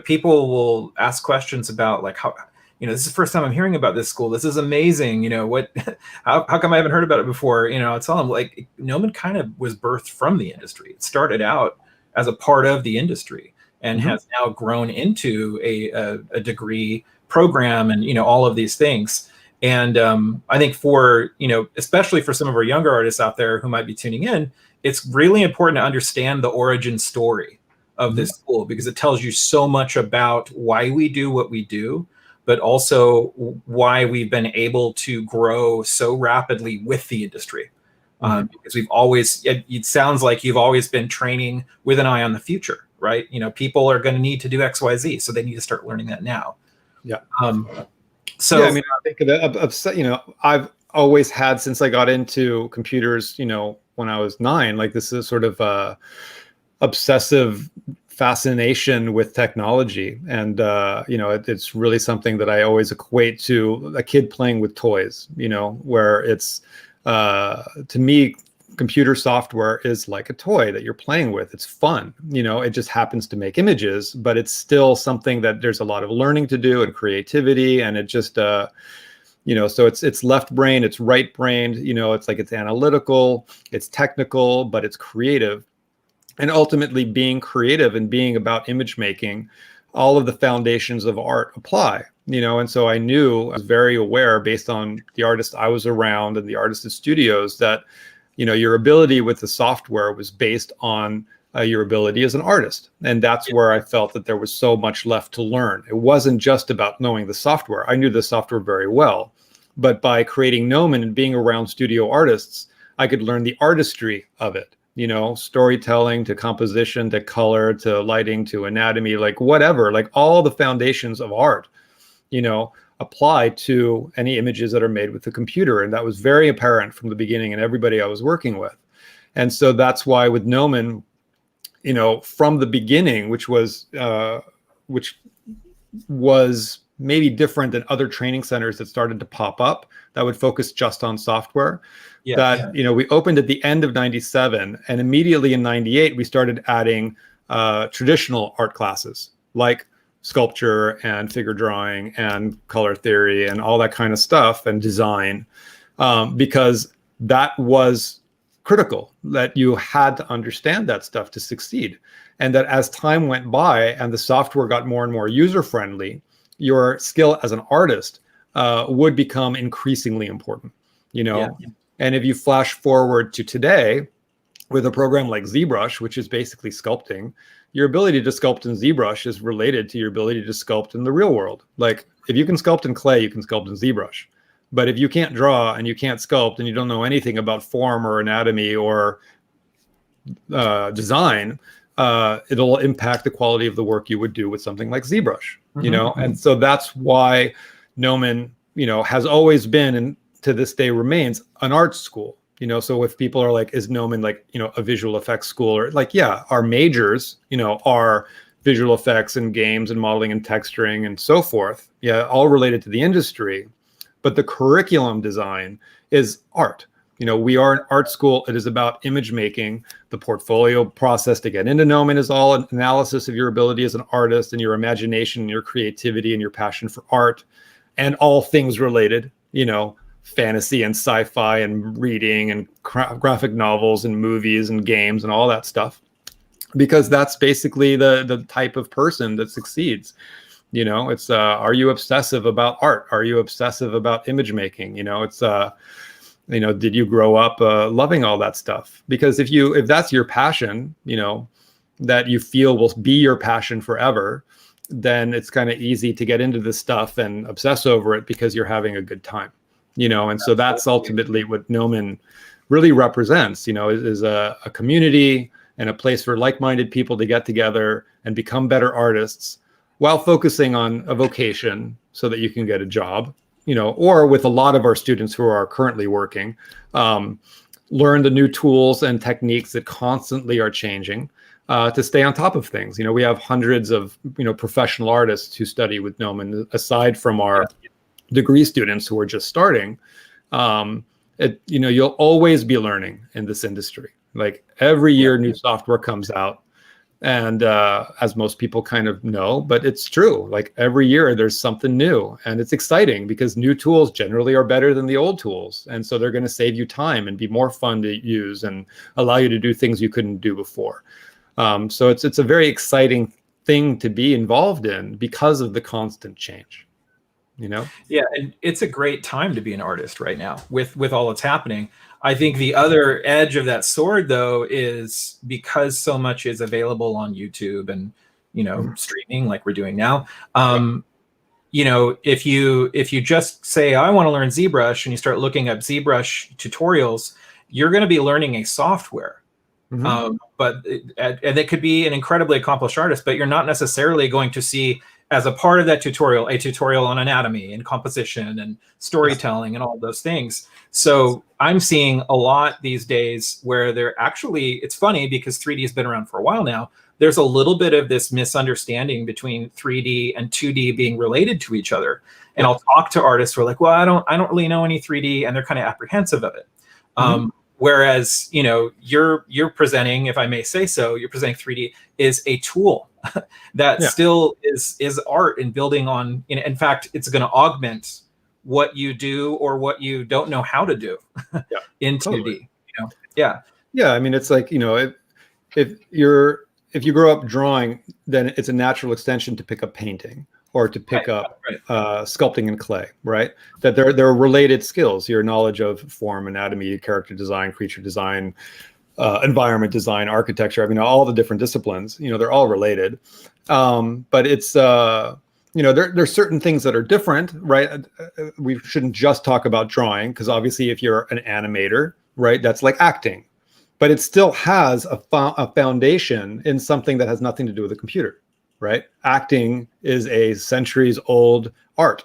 people will ask questions about, like, how, this is the first time I'm hearing about this school. This is amazing. How come I haven't heard about it before? I tell them, like, Gnomon kind of was birthed from the industry. It started out as a part of the industry and has now grown into a degree program and, all of these things. And I think for, especially for some of our younger artists out there who might be tuning in, it's really important to understand the origin story of this school, because it tells you so much about why we do what we do, but also why we've been able to grow so rapidly with the industry. Because we've always, it sounds like you've always been training with an eye on the future, right? People are going to need to do X, Y, Z, so they need to start learning that now. Yeah. So I think I've always had, since I got into computers, when I was 9. Like, this is sort of obsessive fascination with technology, and it's really something that I always equate to a kid playing with toys, where it's to me, computer software is like a toy that you're playing with. It's fun, it just happens to make images, but it's still something that there's a lot of learning to do and creativity, and it just so it's left brain, it's right brained, it's like it's analytical, it's technical, but it's creative. And ultimately, being creative and being about image making, all of the foundations of art apply, and so I was very aware, based on the artists I was around and the artists at studios, that your ability with the software was based on your ability as an artist. And that's where I felt that there was so much left to learn. It wasn't just about knowing the software. I knew the software very well, but by creating Gnomon and being around studio artists, I could learn the artistry of it. Storytelling to composition to color to lighting to anatomy, like whatever, like all the foundations of art, apply to any images that are made with the computer. And that was very apparent from the beginning and everybody I was working with. And so that's why with Gnomon, from the beginning, which was maybe different than other training centers that started to pop up that would focus just on software. We opened at the end of 97, and immediately in 98, we started adding traditional art classes like sculpture and figure drawing and color theory and all that kind of stuff, and design, because that was critical, that you had to understand that stuff to succeed. And that as time went by and the software got more and more user-friendly, your skill as an artist would become increasingly important, And if you flash forward to today with a program like ZBrush, which is basically sculpting, your ability to sculpt in ZBrush is related to your ability to sculpt in the real world. Like, if you can sculpt in clay, you can sculpt in ZBrush. But if you can't draw and you can't sculpt and you don't know anything about form or anatomy or design, it'll impact the quality of the work you would do with something like ZBrush, And so that's why Gnomon, has always been, and to this day remains, an art school. So if people are like, is Gnomon like, a visual effects school, or like, yeah, our majors, are visual effects and games and modeling and texturing and so forth. Yeah, all related to the industry. But the curriculum design is art. We are an art school. It is about image making. The portfolio process to get into Gnomon is all an analysis of your ability as an artist and your imagination and your creativity and your passion for art and all things related, fantasy and sci-fi and reading and graphic novels and movies and games and all that stuff, because that's basically the type of person that succeeds. It's are you obsessive about art? Are you obsessive about image making? It's did you grow up loving all that stuff? Because if that's your passion, that you feel will be your passion forever, then it's kind of easy to get into this stuff and obsess over it because you're having a good time. And so that's ultimately what Gnomon really represents, is a community and a place for like-minded people to get together and become better artists while focusing on a vocation so that you can get a job, or with a lot of our students who are currently working, learn the new tools and techniques that constantly are changing to stay on top of things. We have hundreds of, professional artists who study with Gnomon, aside from our degree students who are just starting. You'll always be learning in this industry. Like, every year new software comes out, and as most people kind of know, but it's true, like every year there's something new, and it's exciting because new tools generally are better than the old tools, and so they're going to save you time and be more fun to use and allow you to do things you couldn't do before. So it's a very exciting thing to be involved in because of the constant change. Yeah, and it's a great time to be an artist right now with all that's happening. I think the other edge of that sword, though, is because so much is available on YouTube and streaming like we're doing now. If you just say, I want to learn ZBrush, and you start looking up ZBrush tutorials, you're going to be learning a software. And it could be an incredibly accomplished artist, but you're not necessarily going to see as a part of that tutorial, a tutorial on anatomy and composition and storytelling and all those things. So I'm seeing a lot these days where they're actually, it's funny because 3D has been around for a while now. There's a little bit of this misunderstanding between 3D and 2D being related to each other. And I'll talk to artists who are like, well, I don't really know any 3D, and they're kind of apprehensive of it. Whereas, you know, you're presenting, if I may say so, you're presenting 3D is a tool that still is art and building on, in fact, it's going to augment what you do or what you don't know how to do in 2D. Totally. You know? Yeah. I mean, it's like, you know, if you grow up drawing, then it's a natural extension to pick up painting or to pick up sculpting in clay, right? That they're related skills. Your knowledge of form, anatomy, character design, creature design, environment design, architecture. I mean, all the different disciplines, you know, they're all related. But it's, you know, there's certain things that are different, right? We shouldn't just talk about drawing, because obviously if you're an animator, right, that's like acting. But it still has a foundation in something that has nothing to do with a computer, right? Acting is a centuries-old art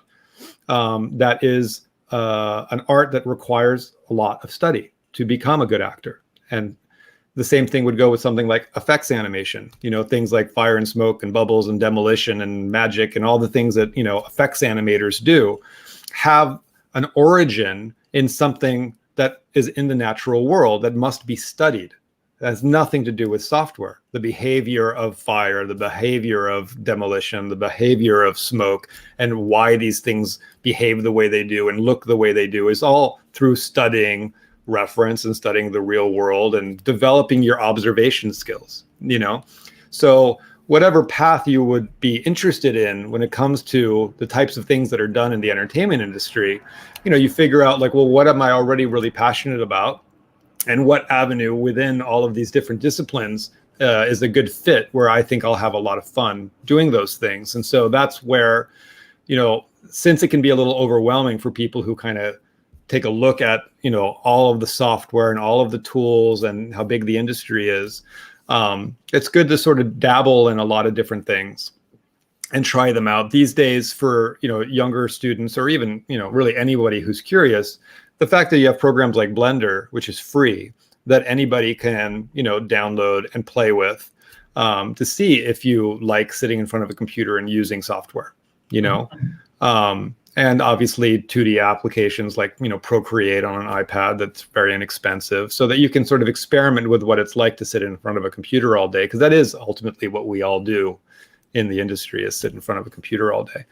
that is an art that requires a lot of study to become a good actor. And the same thing would go with something like effects animation, you know, things like fire and smoke and bubbles and demolition and magic and all the things that, you know, effects animators do have an origin in something that is in the natural world that must be studied. It has nothing to do with software. The behavior of fire, the behavior of demolition, the behavior of smoke, and why these things behave the way they do and look the way they do is all through studying reference and studying the real world and developing your observation skills, you know? So whatever path you would be interested in when it comes to the types of things that are done in the entertainment industry, you know, you figure out like, well, what am I already really passionate about? And what avenue within all of these different disciplines is a good fit where I think I'll have a lot of fun doing those things. And so that's where, you know, since it can be a little overwhelming for people who kind of take a look at, you know, all of the software and all of the tools and how big the industry is, it's good to sort of dabble in a lot of different things and try them out. These days for, you know, younger students or even, you know, really anybody who's curious, the fact that you have programs like Blender, which is free, that anybody can, you know, download and play with to see if you like sitting in front of a computer and using software, you know. And obviously 2D applications like, you know, Procreate on an iPad that's very inexpensive, so that you can sort of experiment with what it's like to sit in front of a computer all day, because that is ultimately what we all do in the industry, is sit in front of a computer all day.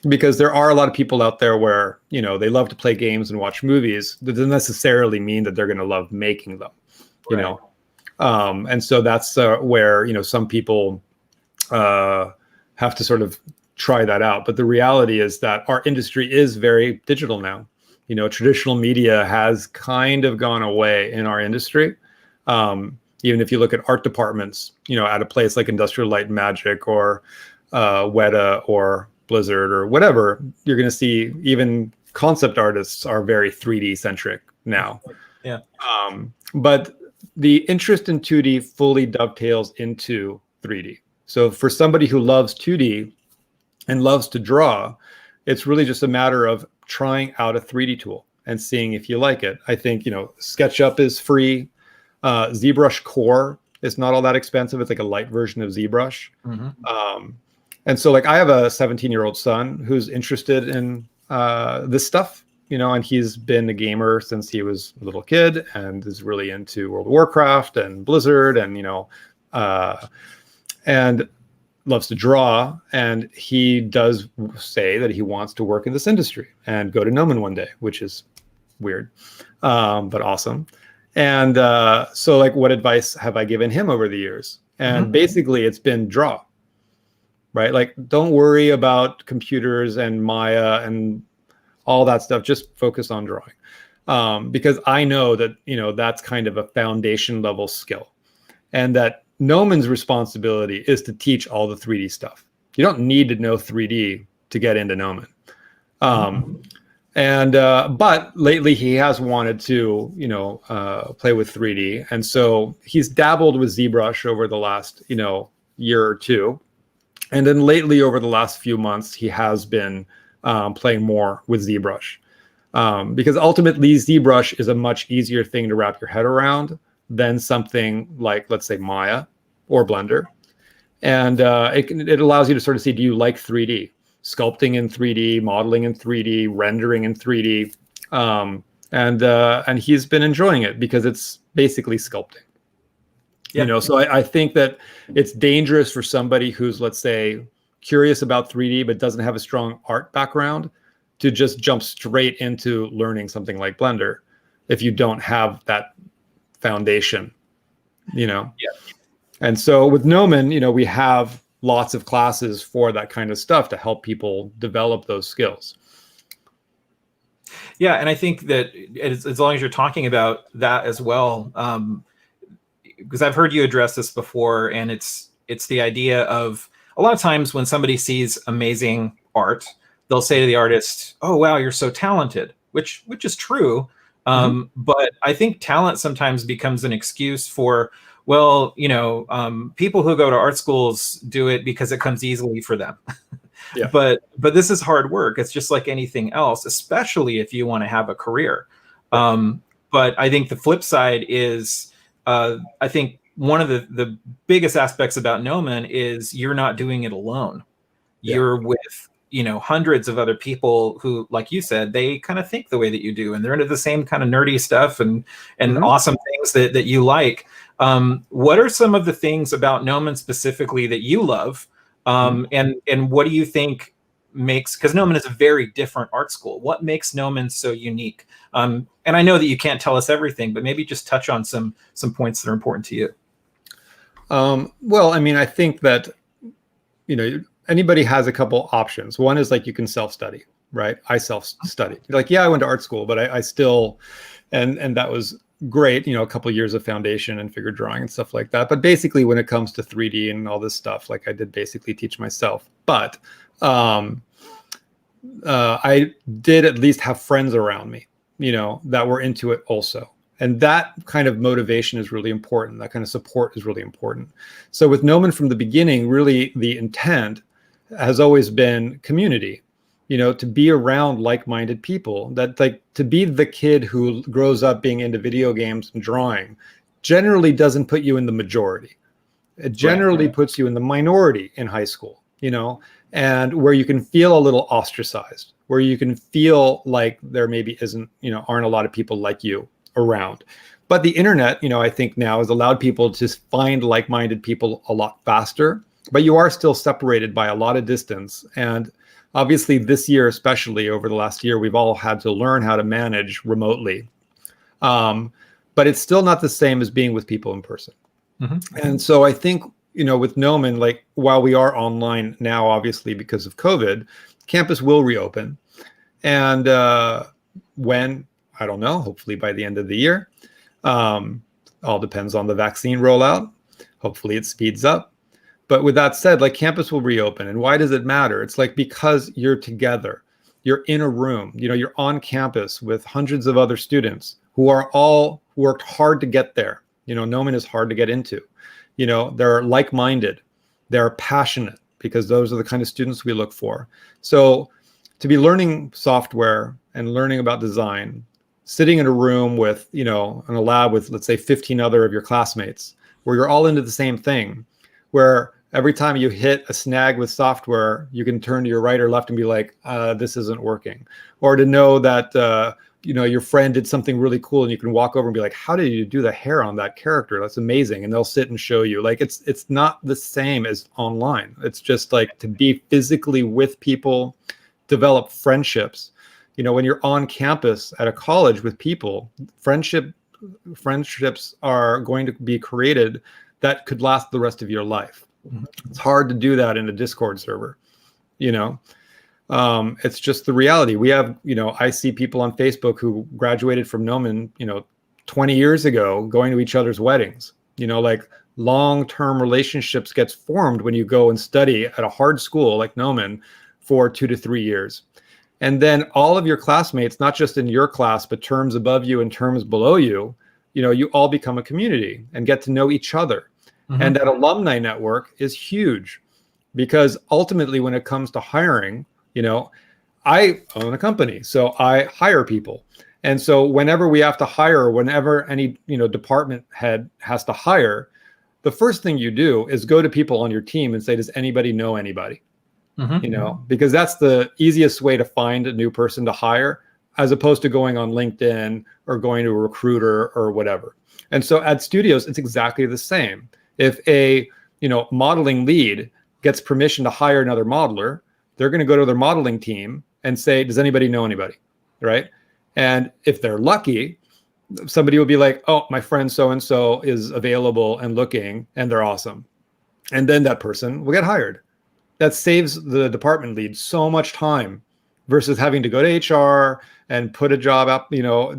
Because there are a lot of people out there where, you know, they love to play games and watch movies. That doesn't necessarily mean that they're going to love making them, you know. And so that's where, you know, some people have to sort of try that out. But the reality is that our industry is very digital now. You know, traditional media has kind of gone away in our industry. Even if you look at art departments, you know, at a place like Industrial Light and Magic or Weta or Blizzard or whatever, you're going to see even concept artists are very 3D centric now. Yeah. But the interest in 2D fully dovetails into 3D. So for somebody who loves 2D and loves to draw, it's really just a matter of trying out a 3D tool and seeing if you like it. I think, you know, SketchUp is free. ZBrush Core is not all that expensive. It's like a light version of ZBrush. And so like I have a 17-year-old son who's interested in this stuff, you know, and he's been a gamer since he was a little kid and is really into World of Warcraft and Blizzard and, you know, and loves to draw. And he does say that he wants to work in this industry and go to Gnomon one day, which is weird, but awesome. And so like, what advice have I given him over the years? And basically it's been draw. Right? Like, don't worry about computers and Maya and all that stuff. Just focus on drawing. Because I know that, you know, that's kind of a foundation level skill. And that Gnomon's responsibility is to teach all the 3D stuff. You don't need to know 3D to get into Gnomon. But lately he has wanted to, you know, play with 3D. And so he's dabbled with ZBrush over the last, you know, year or two. And then lately, over the last few months, he has been playing more with ZBrush. Because ultimately, ZBrush is a much easier thing to wrap your head around than something like, let's say, Maya or Blender. And it allows you to sort of see, do you like 3D? Sculpting in 3D, modeling in 3D, rendering in 3D. And he's been enjoying it because it's basically sculpting. Yeah. You know, so I think that it's dangerous for somebody who's, let's say, curious about 3D but doesn't have a strong art background to just jump straight into learning something like Blender if you don't have that foundation, you know. Yeah. And so with Gnomon, you know, we have lots of classes for that kind of stuff to help people develop those skills. Yeah, and I think that as long as you're talking about that as well, because I've heard you address this before, and it's the idea of a lot of times when somebody sees amazing art, they'll say to the artist, "Oh, wow, you're so talented," which is true. But I think talent sometimes becomes an excuse for, well, you know, people who go to art schools do it because it comes easily for them. Yeah. But this is hard work. It's just like anything else, especially if you want to have a career. But I think the flip side is, I think one of the biggest aspects about Gnomon is you're not doing it alone. Yeah. You're with, you know, hundreds of other people who, like you said, they kind of think the way that you do, and they're into the same kind of nerdy stuff and awesome things that you like. What are some of the things about Gnomon specifically that you love? And what do you think makes, because Gnomon is a very different art school, what makes Gnomon so unique? And I know that you can't tell us everything, but maybe just touch on some points that are important to you. Well, I mean, I think that, you know, anybody has a couple options. One is like you can self-study, right? I self-studied. Like, yeah, I went to art school, but I still, and that was great, you know, a couple of years of foundation and figure drawing and stuff like that. But basically, when it comes to 3D and all this stuff, like I did basically teach myself. But I did at least have friends around me, you know, that were into it also. And that kind of motivation is really important. That kind of support is really important. So with Gnomon from the beginning, really the intent has always been community, you know, to be around like-minded people, that like to be the kid who grows up being into video games and drawing generally doesn't put you in the majority. It generally puts you in the minority in high school, you know, and where you can feel a little ostracized, where you can feel like there maybe isn't, you know, aren't a lot of people like you around. But the internet, you know, I think now has allowed people to find like-minded people a lot faster, but you are still separated by a lot of distance. And obviously this year, especially over the last year, we've all had to learn how to manage remotely. But it's still not the same as being with people in person. And so I think, you know, with Gnomon, like while we are online now, obviously because of COVID, campus will reopen. And when, I don't know, hopefully by the end of the year. All depends on the vaccine rollout. Hopefully it speeds up. But with that said, like campus will reopen. And why does it matter? It's like because you're together, you're in a room, you know, you're on campus with hundreds of other students who are all worked hard to get there. You know, Gnomon is hard to get into. You know, they're like-minded, they're passionate, because those are the kind of students we look for. So to be learning software and learning about design, sitting in a room with, you know, in a lab with, let's say, 15 other of your classmates, where you're all into the same thing, where every time you hit a snag with software, you can turn to your right or left and be like, this isn't working. Or to know that, you know, your friend did something really cool and you can walk over and be like, how did you do the hair on that character? That's amazing. And they'll sit and show you. Like, it's not the same as online. It's just like to be physically with people, develop friendships. You know, when you're on campus at a college with people, friendships are going to be created that could last the rest of your life. It's hard to do that in a Discord server, you know. It's just the reality. We have, you know, I see people on Facebook who graduated from Gnomon, you know, 20 years ago, going to each other's weddings. You know, like long-term relationships gets formed when you go and study at a hard school like Gnomon for 2 to 3 years. And then all of your classmates, not just in your class, but terms above you and terms below you, you know, you all become a community and get to know each other. And that alumni network is huge, because ultimately when it comes to hiring, I own a company, so I hire people. And so whenever we have to hire, whenever any, department head has to hire, the first thing you do is go to people on your team and say, does anybody know anybody? Because that's the easiest way to find a new person to hire, as opposed to going on LinkedIn or going to a recruiter or whatever. And so at studios, it's exactly the same. If a, modeling lead gets permission to hire another modeler, they're going to go to their modeling team and say, does anybody know anybody? Right. And if they're lucky, somebody will be like, oh, my friend so-and-so is available and looking, and they're awesome. And then that person will get hired. That saves the department lead so much time versus having to go to HR and put a job up,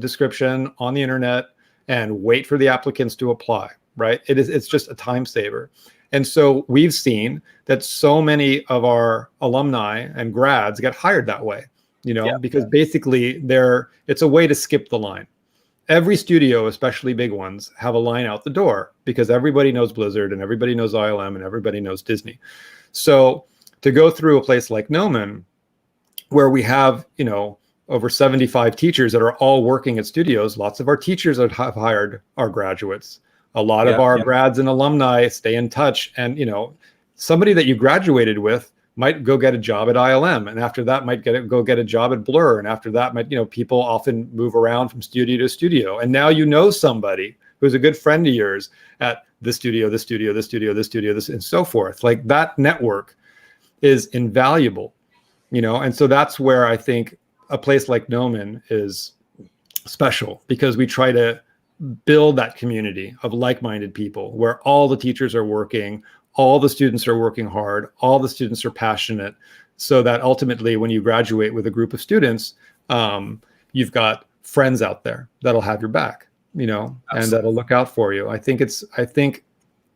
description on the internet and wait for the applicants to apply, right? It's just a time saver. And so we've seen that so many of our alumni and grads get hired that way, because basically it's a way to skip the line. Every studio, especially big ones, have a line out the door because everybody knows Blizzard and everybody knows ILM and everybody knows Disney. So to go through a place like Gnomon, where we have, over 75 teachers that are all working at studios, lots of our teachers have hired our graduates. A lot of our grads and alumni stay in touch. And, somebody that you graduated with might go get a job at ILM. And after that might go get a job at Blur. And after that might, people often move around from studio to studio. And now somebody who's a good friend of yours at this studio, this studio, this studio, this studio, this, and so forth. Like that network is invaluable, and so that's where I think a place like Gnomon is special, because we try to build that community of like-minded people where all the teachers are working, all the students are working hard, all the students are passionate, so that ultimately when you graduate with a group of students, you've got friends out there that'll have your back, and that'll look out for you. I think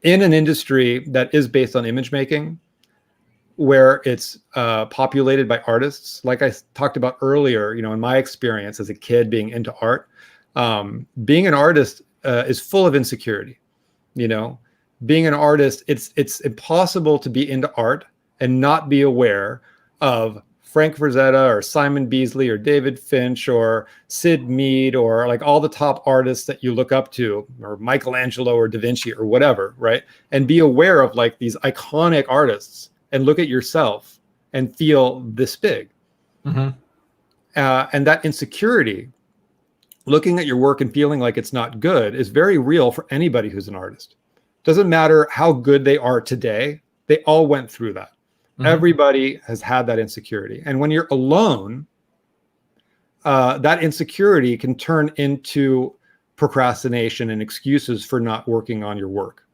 in an industry that is based on image making, where it's populated by artists, like I talked about earlier, in my experience as a kid being into art, being an artist is full of insecurity. Being an artist, it's impossible to be into art and not be aware of Frank Frazetta or Simon Beasley or David Finch or Sid Mead or like all the top artists that you look up to, or Michelangelo or Da Vinci or whatever, right? And be aware of like these iconic artists and look at yourself and feel this big. And that insecurity, looking at your work and feeling like it's not good, is very real for anybody who's an artist. Doesn't matter how good they are today, they all went through that. Everybody has had that insecurity. And when you're alone, that insecurity can turn into procrastination and excuses for not working on your work.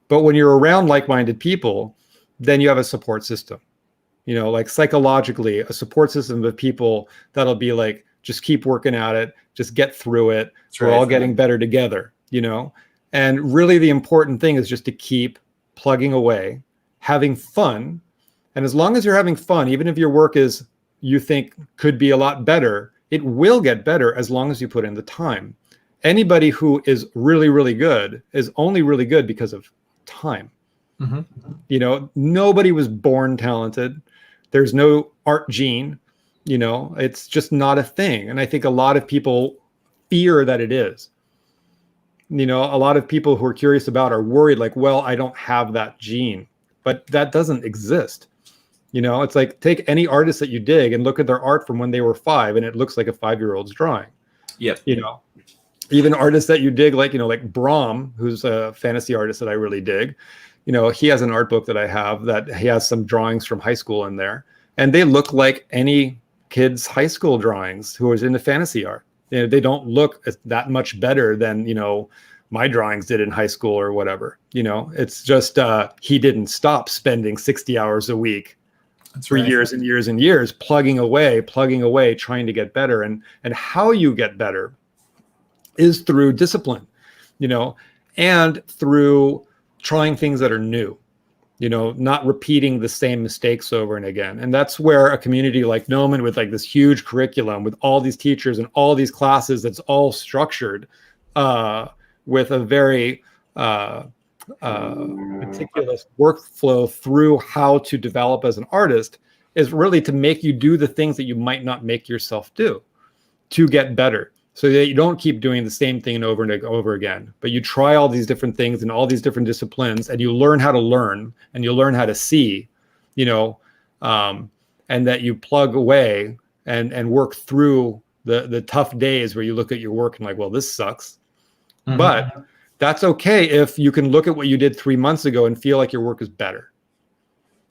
But when you're around like-minded people, then you have a support system, like psychologically, a support system of people that'll be like, just keep working at it, just get through it. We're all getting better together, And really the important thing is just to keep plugging away, having fun. And as long as you're having fun, even if your work you think could be a lot better, it will get better as long as you put in the time. Anybody who is really, really good is only really good because of time. Nobody was born talented. There's no art gene, it's just not a thing. And I think a lot of people fear that it is. A lot of people who are curious about are worried like, well, I don't have that gene, but that doesn't exist. It's like, take any artist that you dig and look at their art from when they were 5 and it looks like a 5-year-old's drawing. Even artists that you dig, like Brahm, who's a fantasy artist that I really dig, he has an art book that I have that he has some drawings from high school in there, and they look like any kid's high school drawings who was into fantasy art. They don't look that much better than, my drawings did in high school or whatever. It's just he didn't stop spending 60 hours a week for years and years and years, plugging away, trying to get better. And how you get better is through discipline, and through trying things that are new, not repeating the same mistakes over and again. And that's where a community like Gnomon, with like this huge curriculum, with all these teachers and all these classes, that's all structured with a very meticulous workflow through how to develop as an artist is really to make you do the things that you might not make yourself do to get better, so that you don't keep doing the same thing over and over again, but you try all these different things in all these different disciplines, and you learn how to learn, and you learn how to see, and that you plug away and work through the tough days where you look at your work and like, well, this sucks. Mm-hmm. But that's okay if you can look at what you did 3 months ago and feel like your work is better,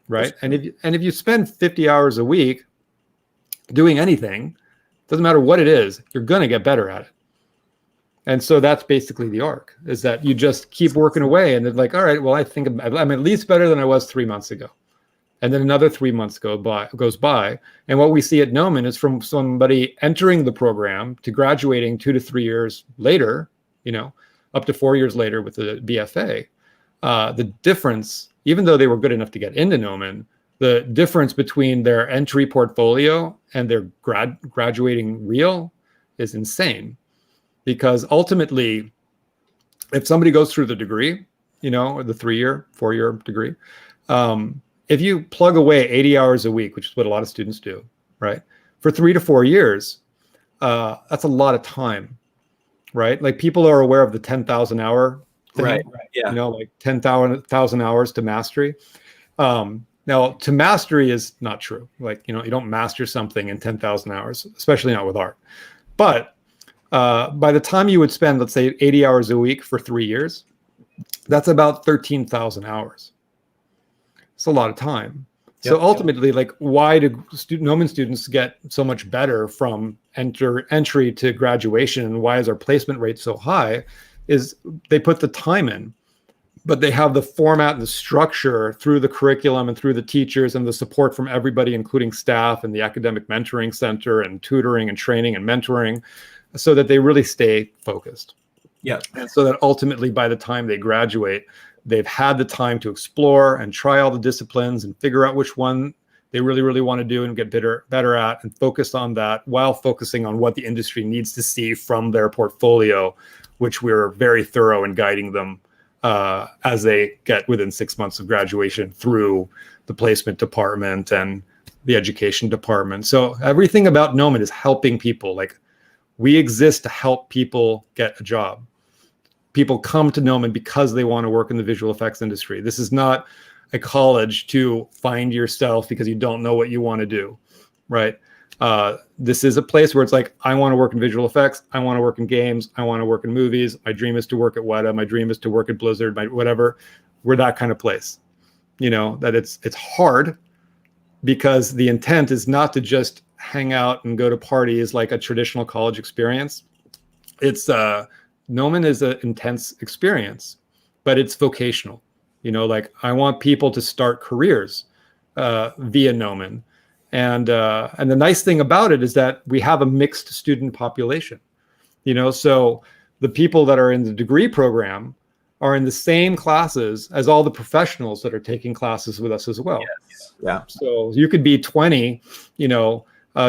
right? And if you spend 50 hours a week doing anything, doesn't matter what it is, you're going to get better at it. And so that's basically the arc, is that you just keep working away, and it's like, all right, well, I think I'm at least better than I was 3 months ago. And then another 3 months goes by. And what we see at Gnomon is from somebody entering the program to graduating 2 to 3 years later, up to 4 years later with the BFA. The difference, even though they were good enough to get into Gnomon, the difference between their entry portfolio and their graduating reel is insane. Because ultimately, if somebody goes through the degree, or the 3-year, 4-year degree, if you plug away 80 hours a week, which is what a lot of students do, right, for 3 to 4 years, that's a lot of time, right? Like, people are aware of the 10,000 hour thing, right? Yeah. Like 10,000 hours to mastery. Now, to mastery is not true. Like, you don't master something in 10,000 hours, especially not with art. But by the time you would spend, let's say, 80 hours a week for 3 years, that's about 13,000 hours. It's a lot of time. Yep. So ultimately, like, why do Gnomon students get so much better from entry to graduation, and why is our placement rate so high? Is they put the time in, but they have the format and the structure through the curriculum and through the teachers and the support from everybody, including staff and the academic mentoring center and tutoring and training and mentoring, so that they really stay focused. Yeah. And so that ultimately, by the time they graduate, they've had the time to explore and try all the disciplines and figure out which one they really, really want to do and get better at, and focus on that while focusing on what the industry needs to see from their portfolio, which we're very thorough in guiding them as they get within 6 months of graduation through the placement department and the education department. So everything about Gnomon is helping people. Like, we exist to help people get a job. People come to Gnomon because they want to work in the visual effects industry. This is not a college to find yourself because you don't know what you want to do, right? This is a place where it's like, I want to work in visual effects. I want to work in games. I want to work in movies. My dream is to work at Weta. My dream is to work at Blizzard, whatever. We're that kind of place, that it's hard, because the intent is not to just hang out and go to parties like a traditional college experience. It's Gnomon is an intense experience, but it's vocational. Like, I want people to start careers via Gnomon. And the nice thing about it is that we have a mixed student population, so the people that are in the degree program are in the same classes as all the professionals that are taking classes with us as well. Yes. Yeah. So you could be 20,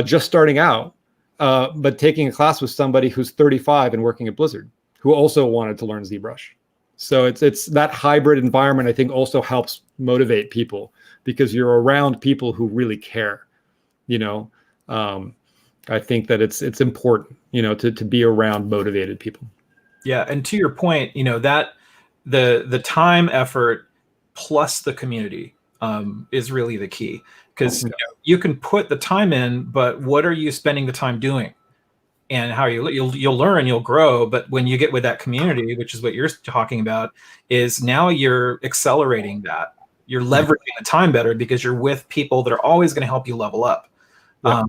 just starting out, but taking a class with somebody who's 35 and working at Blizzard, who also wanted to learn ZBrush. So it's that hybrid environment, I think, also helps motivate people, because you're around people who really care. I think that it's important, to be around motivated people. Yeah, and to your point, that the time, effort plus the community is really the key, because you can put the time in, but what are you spending the time doing? And how you'll learn, you'll grow. But when you get with that community, which is what you're talking about, is now you're accelerating that. You're leveraging the time better because you're with people that are always going to help you level up. Yeah.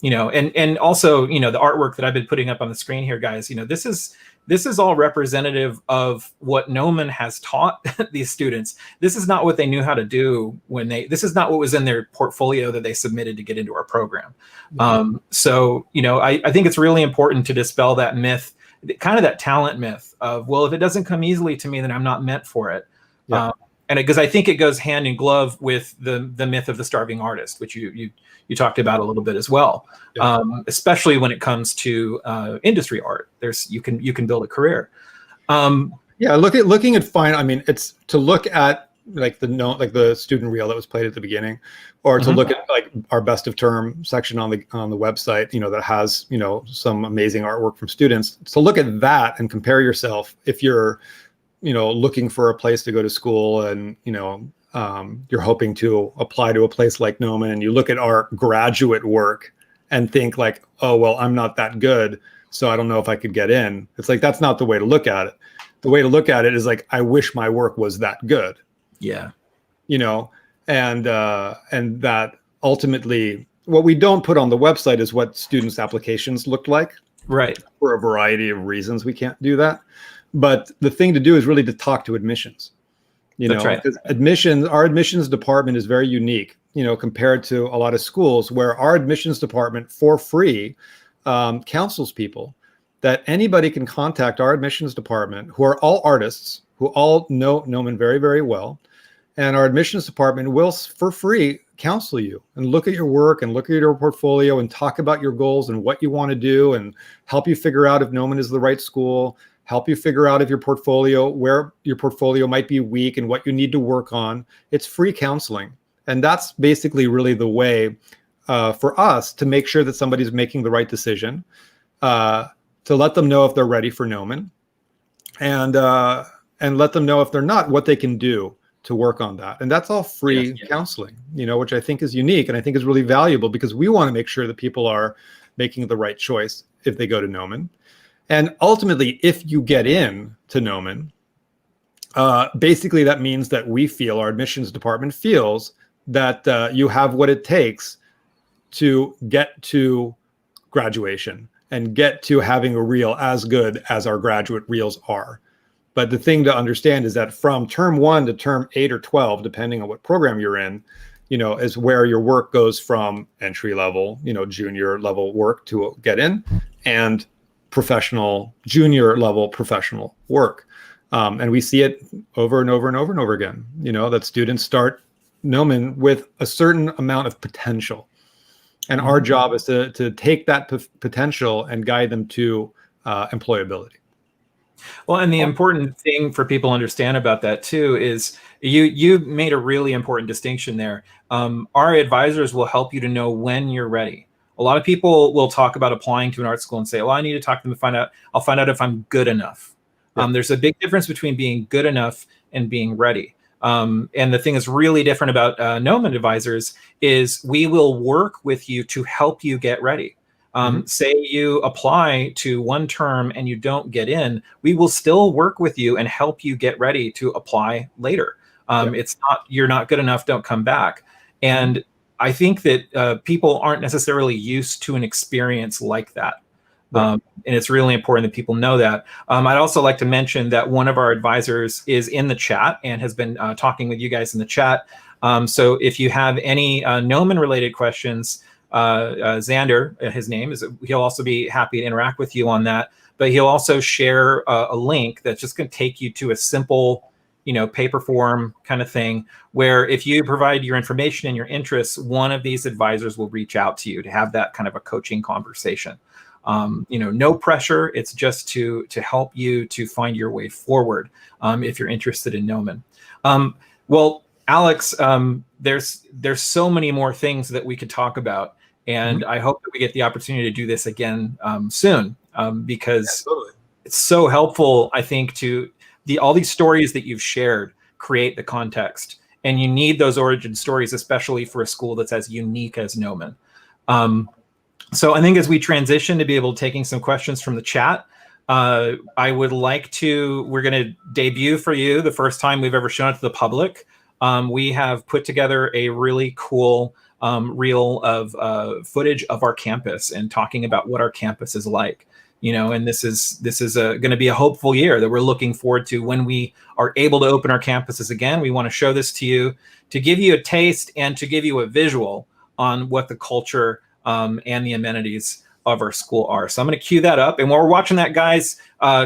And also, the artwork that I've been putting up on the screen here, guys, this is all representative of what Gnomon has taught these students. This is not what they knew how to do this is not what was in their portfolio that they submitted to get into our program. Mm-hmm. So, I think it's really important to dispel that myth, kind of that talent myth of, well, if it doesn't come easily to me, then I'm not meant for it. Yeah. And because I think it goes hand in glove with the myth of the starving artist, which you talked about a little bit as well. Yeah. Especially when it comes to industry art, you can build a career. Yeah, looking at fine. I mean, it's to look at like the student reel that was played at the beginning, or to look at like our best of term section on the website, that has some amazing artwork from students. So look at that and compare yourself if you're looking for a place to go to school, and you're hoping to apply to a place like Gnomon, and you look at our graduate work and think like, oh well, I'm not that good, so I don't know if I could get in. It's like, that's not the way to look at it. The way to look at it is like, I wish my work was that good. Yeah. And that ultimately what we don't put on the website is what students' applications looked like. Right. For a variety of reasons, we can't do that. But the thing to do is really to talk to admissions. That's right. Because our admissions department is very unique, compared to a lot of schools, where our admissions department for free counsels people. That anybody can contact our admissions department, who are all artists, who all know Gnomon very, very well. And our admissions department will, for free, counsel you and look at your work and look at your portfolio and talk about your goals and what you want to do, and help you figure out if Gnomon is the right school, help you figure out if where your portfolio might be weak and what you need to work on. It's free counseling. And that's basically really the way for us to make sure that somebody's making the right decision. To let them know if they're ready for Gnomon, and let them know if they're not, what they can do to work on that. And that's all free counseling, which I think is unique, and I think is really valuable, because we want to make sure that people are making the right choice if they go to Gnomon. And ultimately, if you get in to Gnomon, basically that means that our admissions department feels that you have what it takes to get to graduation and get to having a reel as good as our graduate reels are. But the thing to understand is that from term 1 to term 8 or 12, depending on what program you're in, is where your work goes from entry level, junior level work to get in, and junior level professional work. And we see it over and over and over and over again, that students start Gnomon with a certain amount of potential. And our job is to take that potential and guide them to employability. Well, and the important thing for people to understand about that too is you made a really important distinction there. Our advisors will help you to know when you're ready. A lot of people will talk about applying to an art school and say, well, I need to talk to them to find out. I'll find out if I'm good enough. Yeah. There's a big difference between being good enough and being ready. And the thing that's really different about Gnomon advisors is we will work with you to help you get ready. Say you apply to one term and you don't get in, we will still work with you and help you get ready to apply later. It's not, you're not good enough, don't come back. And I think that people aren't necessarily used to an experience like that. And it's really important that people know that. I'd also like to mention that one of our advisors is in the chat and has been talking with you guys in the chat. So if you have any Gnomon related questions, Xander, his name is, he'll also be happy to interact with you on that, but he'll also share a link that's just going to take you to a simple, paper form kind of thing, where if you provide your information and your interests, one of these advisors will reach out to you to have that kind of a coaching conversation. No pressure. It's just to help you to find your way forward if you're interested in Gnomon. Well, Alex, there's so many more things that we could talk about, and I hope that we get the opportunity to do this again soon, because it's so helpful, I think, to all these stories that you've shared create the context, and you need those origin stories, especially for a school that's as unique as Gnomon. So I think as we transition to be able to taking some questions from the chat, I would like to, we're going to debut for you the first time we've ever shown it to the public. We have put together a really cool reel of footage of our campus and talking about what our campus is like. And this is going to be a hopeful year that we're looking forward to when we are able to open our campuses again. We want to show this to you to give you a taste and to give you a visual on what the culture and the amenities of our school are. So I'm going to cue that up. And while we're watching that, guys,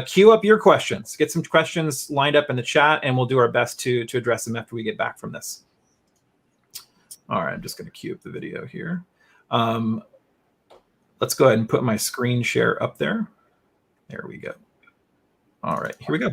queue up your questions. Get some questions lined up in the chat, and we'll do our best to address them after we get back from this. All right, I'm just going to queue up the video here. Let's go ahead and put my screen share up there. There we go. All right, here we go.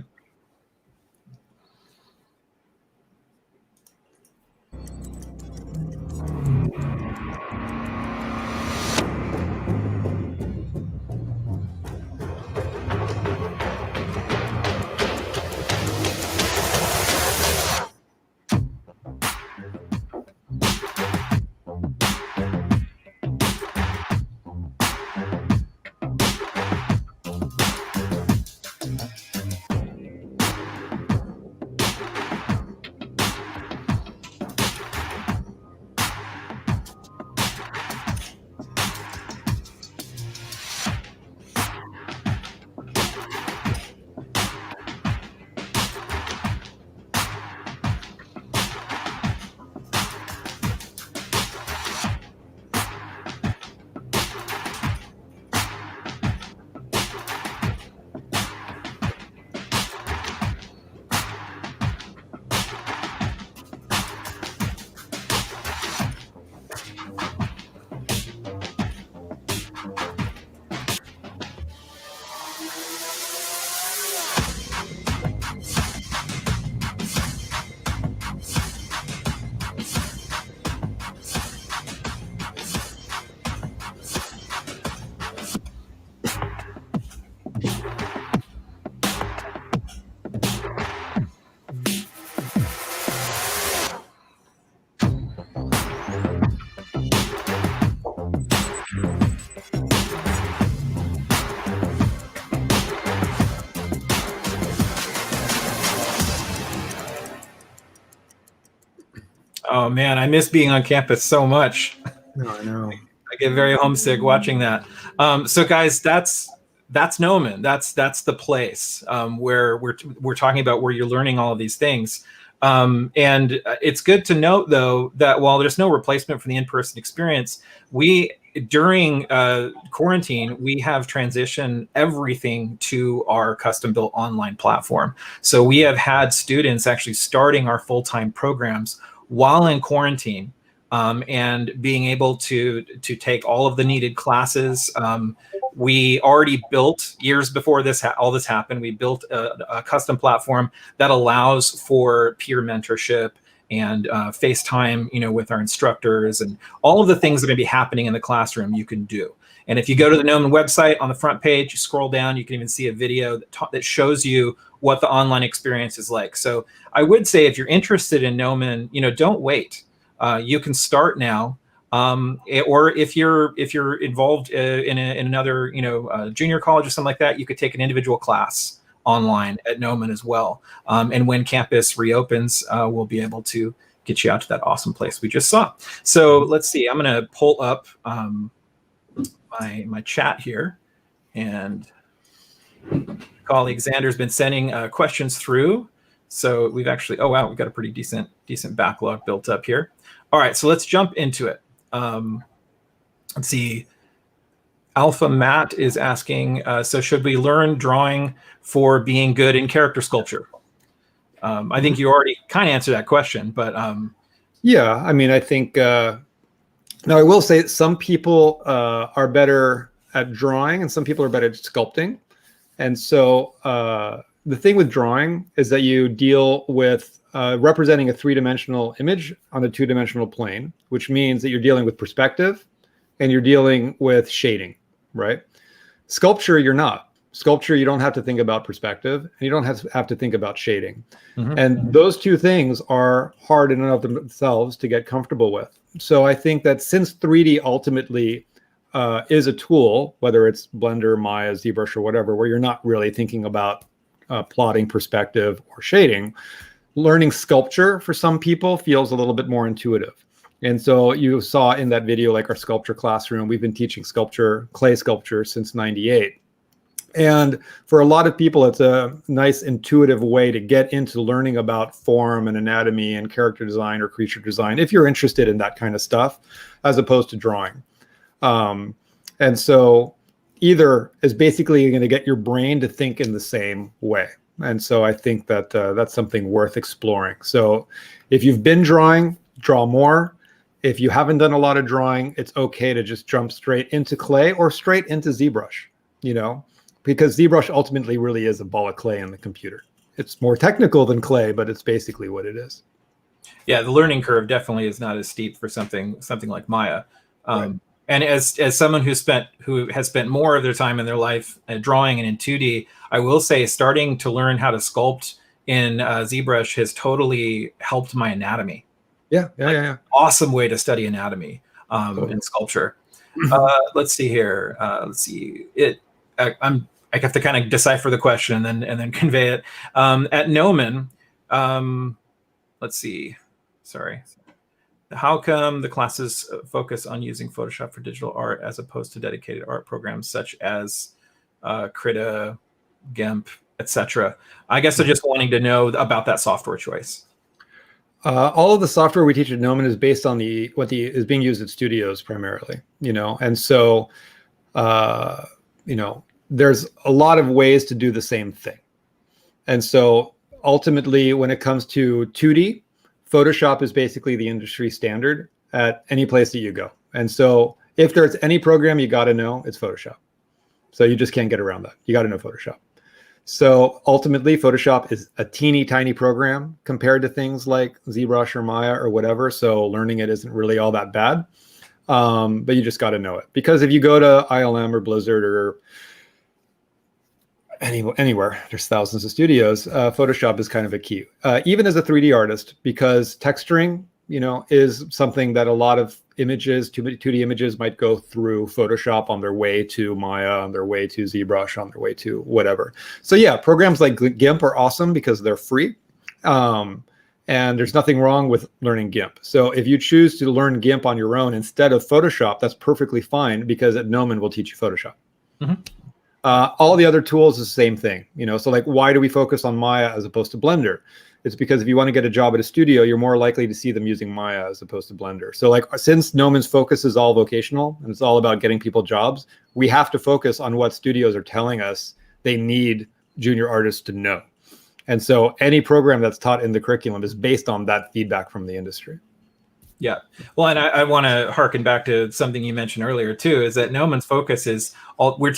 Oh man, I miss being on campus so much. No, I know. I get very homesick watching that. So guys, that's Gnomon. That's the place where we're talking about where you're learning all of these things. And it's good to note though that while there's no replacement for the in-person experience, we during quarantine we have transitioned everything to our custom-built online platform. So we have had students actually starting our full-time programs while in quarantine. And being able to take all of the needed classes. We already built, years before all this happened, we built a custom platform that allows for peer mentorship and FaceTime, with our instructors, and all of the things that are going to be happening in the classroom you can do. And if you go to the Gnomon website, on the front page, you scroll down, you can even see a video that shows you what the online experience is like. So I would say if you're interested in Gnomon, don't wait. You can start now, or if you're involved in another junior college or something like that, you could take an individual class online at Gnomon as well. And when campus reopens, we'll be able to get you out to that awesome place we just saw. So let's see. I'm going to pull up my chat here, and colleague Xander's been sending questions through. So we've actually, oh wow, we've got a pretty decent backlog built up here. All right, so let's jump into it. Let's see. Alpha Matt is asking, so should we learn drawing for being good in character sculpture? I think you already kind of answered that question, but yeah, I mean, I think now I will say some people are better at drawing and some people are better at sculpting. And so the thing with drawing is that you deal with representing a three-dimensional image on a two-dimensional plane, which means that you're dealing with perspective and you're dealing with shading, right? Sculpture, you're not. Sculpture, you don't have to think about perspective and you don't have to think about shading. Mm-hmm. And those two things are hard in and of themselves to get comfortable with. So I think that since 3D ultimately is a tool, whether it's Blender, Maya, ZBrush, or whatever, where you're not really thinking about plotting perspective or shading, learning sculpture for some people feels a little bit more intuitive. And so you saw in that video, like our sculpture classroom, we've been teaching sculpture, clay sculpture since '98. And for a lot of people, it's a nice intuitive way to get into learning about form and anatomy and character design or creature design, if you're interested in that kind of stuff, as opposed to drawing. And so either is basically going to get your brain to think in the same way. And so I think that that's something worth exploring. So if you've been drawing, draw more. If you haven't done a lot of drawing, it's okay to just jump straight into clay or straight into ZBrush, because ZBrush ultimately really is a ball of clay in the computer. It's more technical than clay, but it's basically what it is. Yeah, the learning curve definitely is not as steep for something like Maya. Right. And as someone who has spent more of their time in their life drawing and in 2D, I will say starting to learn how to sculpt in ZBrush has totally helped my anatomy. Yeah. Awesome way to study anatomy in sculpture. Let's see here. Let's see. I have to kind of decipher the question and then convey it. At Gnomon, let's see. Sorry. How come the classes focus on using Photoshop for digital art as opposed to dedicated art programs such as Krita, GIMP, etc.? I guess they're just wanting to know about that software choice. All of the software we teach at Gnomon is based on what is being used at studios primarily, and so there's a lot of ways to do the same thing. And so ultimately, when it comes to 2D, Photoshop is basically the industry standard at any place that you go. And so if there's any program you got to know, it's Photoshop. So you just can't get around that. You got to know Photoshop. So ultimately, Photoshop is a teeny tiny program compared to things like ZBrush or Maya or whatever. So learning it isn't really all that bad. But you just got to know it. Because if you go to ILM or Blizzard or anywhere, there's thousands of studios, Photoshop is kind of a key. Even as a 3D artist, because texturing, is something that a lot of images, 2D images might go through Photoshop on their way to Maya, on their way to ZBrush, on their way to whatever. So yeah, programs like GIMP are awesome because they're free. And there's nothing wrong with learning GIMP. So if you choose to learn GIMP on your own instead of Photoshop, that's perfectly fine, because at Gnomon we'll teach you Photoshop. Mm-hmm. All the other tools is the same thing, so like, why do we focus on Maya as opposed to Blender? It's because if you want to get a job at a studio, you're more likely to see them using Maya as opposed to Blender. So like, since Gnomon's focus is all vocational and it's all about getting people jobs, we have to focus on what studios are telling us they need junior artists to know. And so any program that's taught in the curriculum is based on that feedback from the industry. Yeah. Well, and I want to harken back to something you mentioned earlier too, is that Gnomon's focus is we're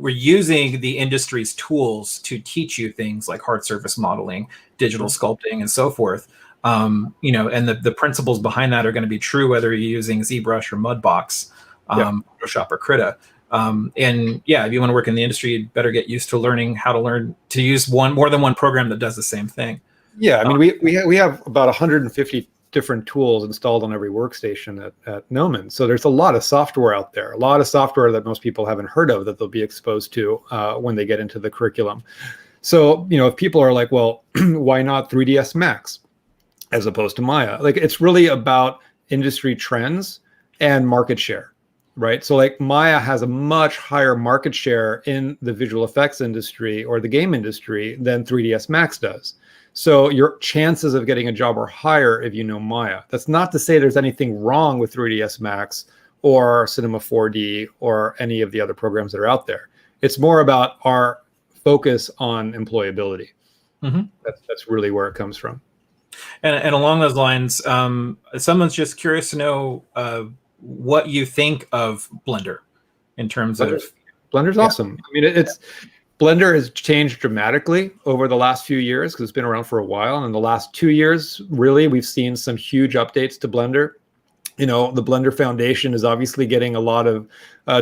using the industry's tools to teach you things like hard surface modeling, digital sculpting, and so forth. And the principles behind that are going to be true whether you're using ZBrush or Mudbox, Photoshop or Krita. And yeah, if you want to work in the industry, you'd better get used to learning how to learn to use more than one program that does the same thing. Yeah, I mean, we have about 150 different tools installed on every workstation at Gnomon. So there's a lot of software out there, a lot of software that most people haven't heard of that they'll be exposed to when they get into the curriculum. So, if people are like, well, why not 3ds Max as opposed to Maya? Like, it's really about industry trends and market share, right? So like, Maya has a much higher market share in the visual effects industry or the game industry than 3ds Max does. So your chances of getting a job are higher if you know Maya. That's not to say there's anything wrong with 3ds Max or Cinema 4D or any of the other programs that are out there. It's more about our focus on employability. Mm-hmm. That's really where it comes from. And along those lines, someone's just curious to know what you think of Blender in terms of... Blender's awesome. I mean, Blender has changed dramatically over the last few years because it's been around for a while. And in the last 2 years, really, we've seen some huge updates to Blender. The Blender Foundation is obviously getting a lot of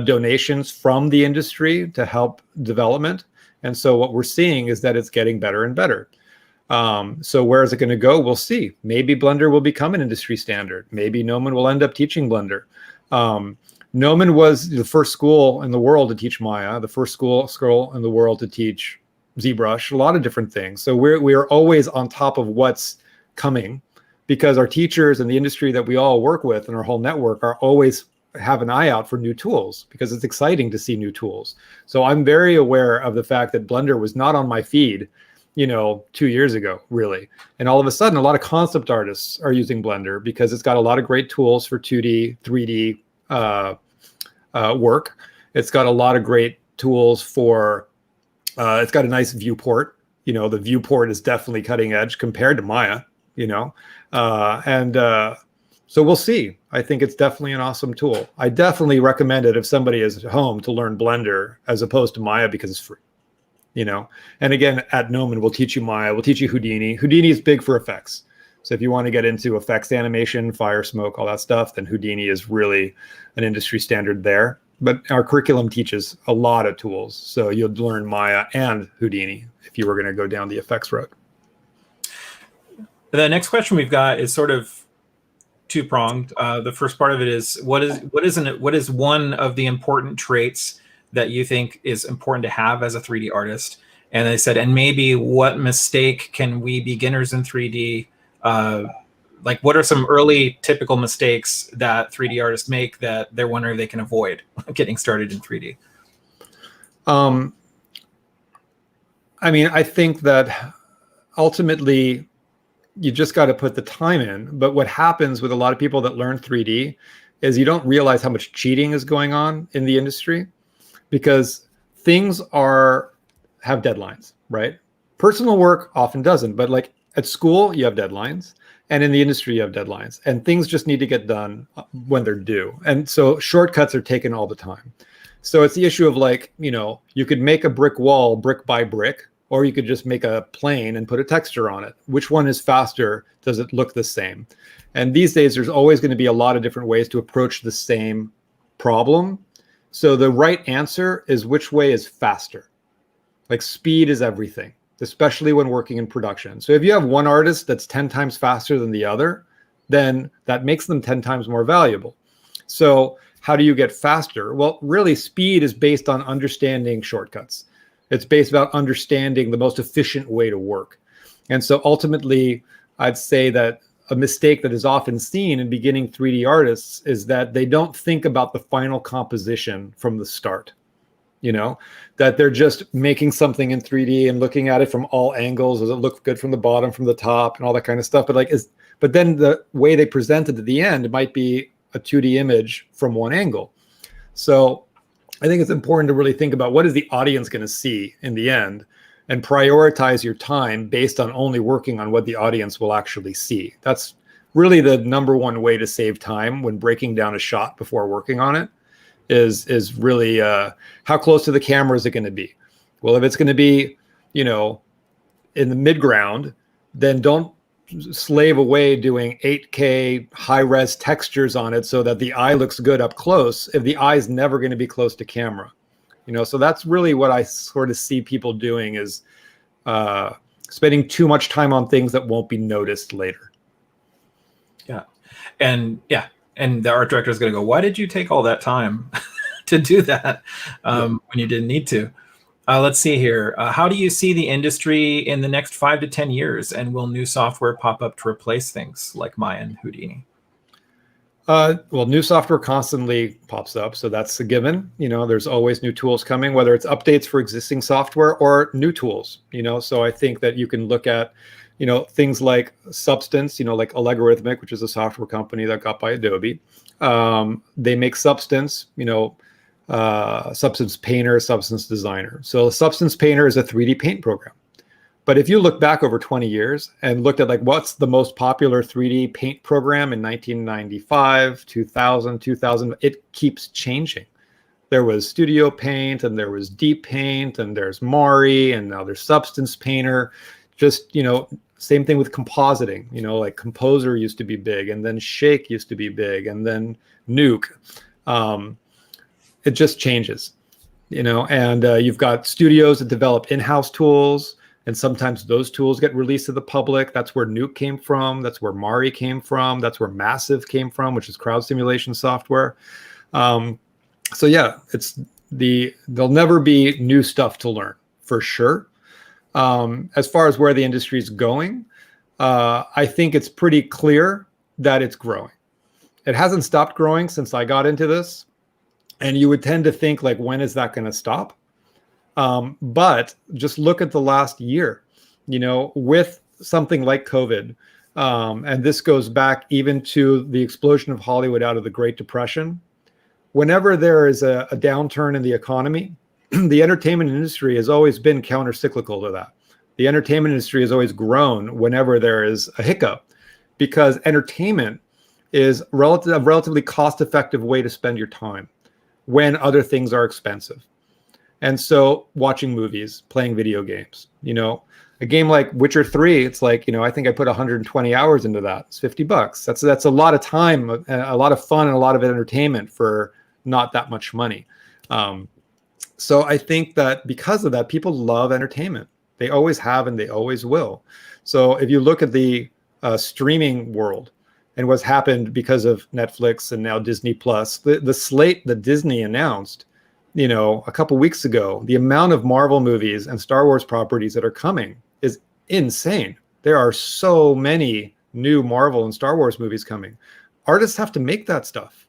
donations from the industry to help development. And so what we're seeing is that it's getting better and better. So where is it going to go? We'll see. Maybe Blender will become an industry standard. Maybe Gnomon will end up teaching Blender. Gnomon was the first school in the world to teach Maya, the first school in the world to teach ZBrush, a lot of different things. So we are always on top of what's coming, because our teachers and the industry that we all work with and our whole network are always have an eye out for new tools, because it's exciting to see new tools. So I'm very aware of the fact that Blender was not on my feed 2 years ago, really. And all of a sudden, a lot of concept artists are using Blender because it's got a lot of great tools for 2D, 3D, work. It's got a lot of great tools for, it's got a nice viewport. The viewport is definitely cutting edge compared to Maya, so we'll see. I think it's definitely an awesome tool. I definitely recommend it if somebody is at home to learn Blender as opposed to Maya, because it's free, And again, at Gnomon, we'll teach you Maya, we'll teach you Houdini. Houdini is big for effects. So if you want to get into effects animation, fire, smoke, all that stuff, then Houdini is really an industry standard there. But our curriculum teaches a lot of tools. So you'll learn Maya and Houdini if you were going to go down the effects road. The next question we've got is sort of two-pronged. The first part of it is, what is one of the important traits that you think is important to have as a 3D artist? And they said, and maybe what mistake can we beginners in 3D what are some early typical mistakes that 3D artists make that they're wondering if they can avoid getting started in 3D? I think that ultimately you just got to put the time in. But what happens with a lot of people that learn 3D is you don't realize how much cheating is going on in the industry, because things have deadlines, right? Personal work often doesn't, but like at school, you have deadlines. And in the industry, you have deadlines, and things just need to get done when they're due. And so shortcuts are taken all the time. So it's the issue of you could make a brick wall brick by brick, or you could just make a plane and put a texture on it. Which one is faster? Does it look the same? And these days, there's always going to be a lot of different ways to approach the same problem. So the right answer is which way is faster. Like, speed is everything, especially when working in production. So if you have one artist that's 10 times faster than the other, then that makes them 10 times more valuable. So how do you get faster? Well, really, speed is based on understanding shortcuts. It's based about understanding the most efficient way to work. And so ultimately, I'd say that a mistake that is often seen in beginning 3D artists is that they don't think about the final composition from the start. You know, that they're just making something in 3D and looking at it from all angles. Does it look good from the bottom, from the top, and all that kind of stuff? But then the way they present it at the end might be a 2D image from one angle. So I think it's important to really think about what is the audience going to see in the end, and prioritize your time based on only working on what the audience will actually see. That's really the number one way to save time when breaking down a shot before working on it. Is really how close to the camera is it going to be? Well, if it's going to be, you know, in the midground, then don't slave away doing 8K high-res textures on it so that the eye looks good up close if the eye is never going to be close to camera. You know, so that's really what I sort of see people doing, is spending too much time on things that won't be noticed later. Yeah. And the art director is going to go, why did you take all that time to do that when you didn't need to? Let's see here. How do you see the industry in the next 5 to 10 years? And will new software pop up to replace things like Maya and Houdini? Well, new software constantly pops up, so that's a given. You know, there's always new tools coming, whether it's updates for existing software or new tools. You know, so I think that you can look at, you know, things like Substance, you know, like Algorithmic, which is a software company that got by Adobe. They make Substance, you know, Substance Painter, Substance Designer. So Substance Painter is a 3D paint program. But if you look back over 20 years and looked at like what's the most popular 3D paint program in 1995, 2000, it keeps changing. There was Studio Paint, and there was Deep Paint, and there's Mari, and now there's Substance Painter. Just, you know, same thing with compositing. You know, like Composer used to be big, and then Shake used to be big, and then Nuke. It just changes, you know, and you've got studios that develop in-house tools, and sometimes those tools get released to the public. That's where Nuke came from. That's where Mari came from. That's where Massive came from, which is crowd simulation software. So yeah, there'll never be new stuff to learn, for sure. As far as where the industry is going, I think it's pretty clear that it's growing. It hasn't stopped growing since I got into this. And you would tend to think, like, when is that going to stop? But just look at the last year, you know, with something like COVID. And this goes back even to the explosion of Hollywood out of the Great Depression. Whenever there is a downturn in the economy, the entertainment industry has always been counter-cyclical to that. The entertainment industry has always grown whenever there is a hiccup, because entertainment is a relatively cost-effective way to spend your time when other things are expensive. And so watching movies, playing video games, you know, a game like Witcher 3, it's like, you know, I think I put 120 hours into that. It's $50. That's a lot of time, a lot of fun, and a lot of entertainment for not that much money. So I think that because of that, people love entertainment. They always have, and they always will. So if you look at the streaming world and what's happened because of Netflix and now Disney Plus, the slate that Disney announced, you know, a couple weeks ago, the amount of Marvel movies and Star Wars properties that are coming is insane. There are so many new Marvel and Star Wars movies coming. Artists have to make that stuff.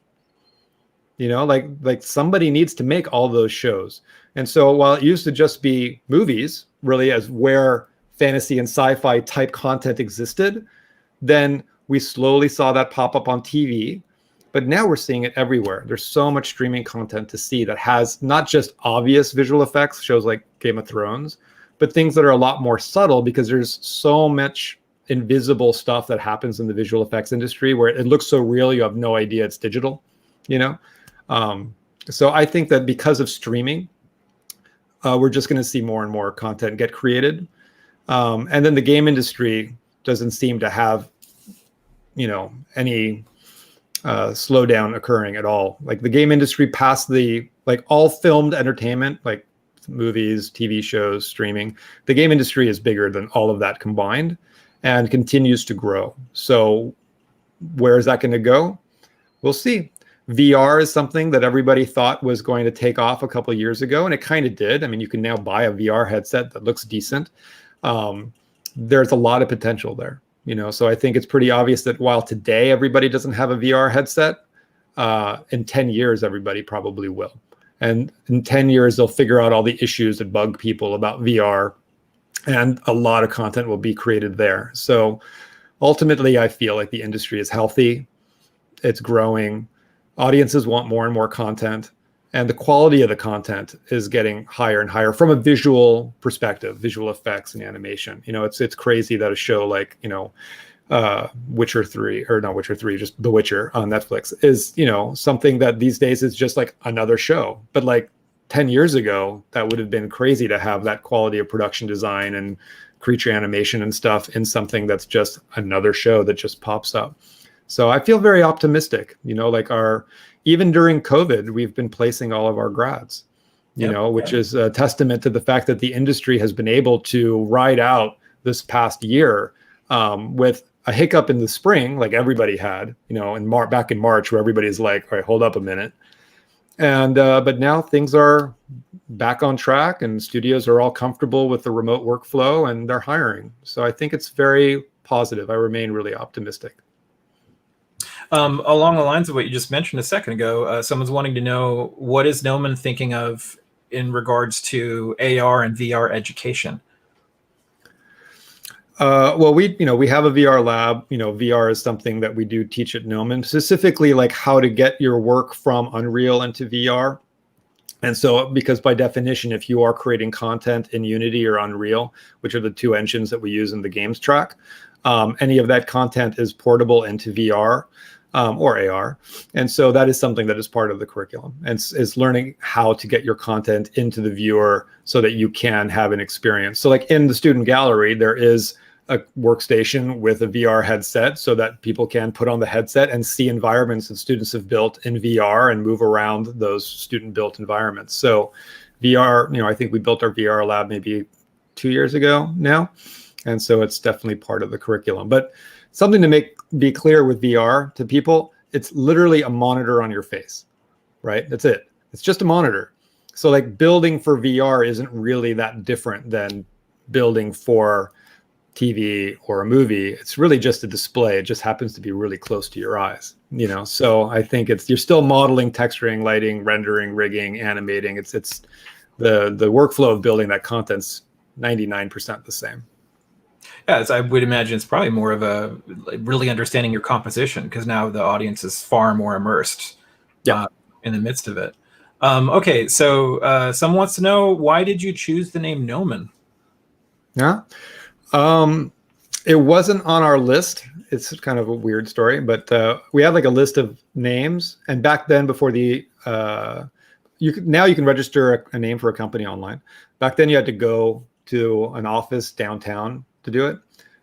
You know, like somebody needs to make all those shows. And so while it used to just be movies, really, as where fantasy and sci-fi type content existed, then we slowly saw that pop up on TV. But now we're seeing it everywhere. There's so much streaming content to see that has not just obvious visual effects, shows like Game of Thrones, but things that are a lot more subtle, because there's so much invisible stuff that happens in the visual effects industry where it looks so real, you have no idea it's digital, you know? So I think that because of streaming, we're just going to see more and more content get created. And then the game industry doesn't seem to have, you know, any slowdown occurring at all. Like the game industry past like all filmed entertainment, like movies, TV shows, streaming, the game industry is bigger than all of that combined and continues to grow. So where is that going to go? We'll see. VR is something that everybody thought was going to take off a couple of years ago, and it kind of did. I mean, you can now buy a VR headset that looks decent. There's a lot of potential there. So I think it's pretty obvious that while today everybody doesn't have a VR headset, in 10 years, everybody probably will. And in 10 years, they'll figure out all the issues that bug people about VR, and a lot of content will be created there. So ultimately, I feel like the industry is healthy. It's growing. Audiences want more and more content. And the quality of the content is getting higher and higher from a visual perspective, visual effects and animation. It's crazy that a show like, Witcher 3, or not Witcher 3, just The Witcher on Netflix is, something that these days is just like another show. But like 10 years ago, that would have been crazy to have that quality of production design and creature animation and stuff in something that's just another show that just pops up. So I feel very optimistic, even during COVID, we've been placing all of our grads, which is a testament to the fact that the industry has been able to ride out this past year with a hiccup in the spring, like everybody had, back in March, where everybody's like, all right, hold up a minute. And but now things are back on track, and studios are all comfortable with the remote workflow, and they're hiring. So I think it's very positive. I remain really optimistic. Along the lines of what you just mentioned a second ago, someone's wanting to know, what is Gnomon thinking of in regards to AR and VR education? Well, we have a VR lab. VR is something that we do teach at Gnomon, specifically like how to get your work from Unreal into VR. And so, because by definition, if you are creating content in Unity or Unreal, which are the two engines that we use in the games track, any of that content is portable into VR or AR. And so that is something that is part of the curriculum, and is learning how to get your content into the viewer so that you can have an experience. So like in the student gallery, there is a workstation with a VR headset so that people can put on the headset and see environments that students have built in VR and move around those student-built environments. So VR, I think we built our VR lab maybe 2 years ago now. And so it's definitely part of the curriculum. But something to be clear with VR to people, it's literally a monitor on your face, right? That's it. It's just a monitor. So like building for VR isn't really that different than building for TV or a movie. It's really just a display. It just happens to be really close to your eyes, So I think you're still modeling, texturing, lighting, rendering, rigging, animating. It's the workflow of building that content's 99% the same. Yeah, I would imagine it's probably more of a really understanding your composition, because now the audience is far more immersed in the midst of it. Okay, so someone wants to know, why did you choose the name Gnomon? Yeah. It wasn't on our list. It's kind of a weird story, but we had like a list of names, and back then, before now you can register a name for a company online. Back then, you had to go to an office downtown to do it,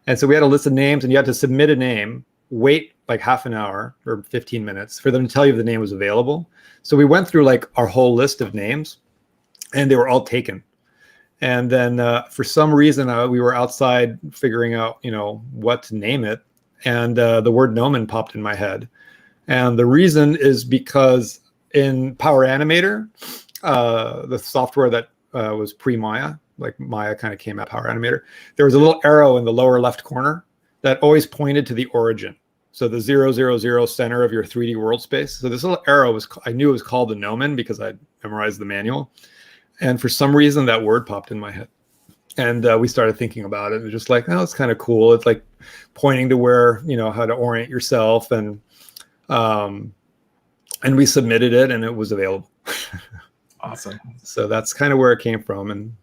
and so we had a list of names, and you had to submit a name, wait like half an hour or 15 minutes for them to tell you if the name was available. So we went through like our whole list of names, and they were all taken. And then for some reason, we were outside figuring out, what to name it. And the word Gnomon popped in my head. And the reason is because in Power Animator, the software that was pre-Maya, like Maya kind of came out Power Animator, there was a little arrow in the lower left corner that always pointed to the origin. So the 000 center of your 3D world space. So this little arrow I knew it was called the Gnomon because I'd memorized the manual. And for some reason, that word popped in my head. And we started thinking about it. It was just like, oh, it's kind of cool. It's like pointing to where, how to orient yourself. And we submitted it, and it was available. Awesome. So that's kind of where it came from. And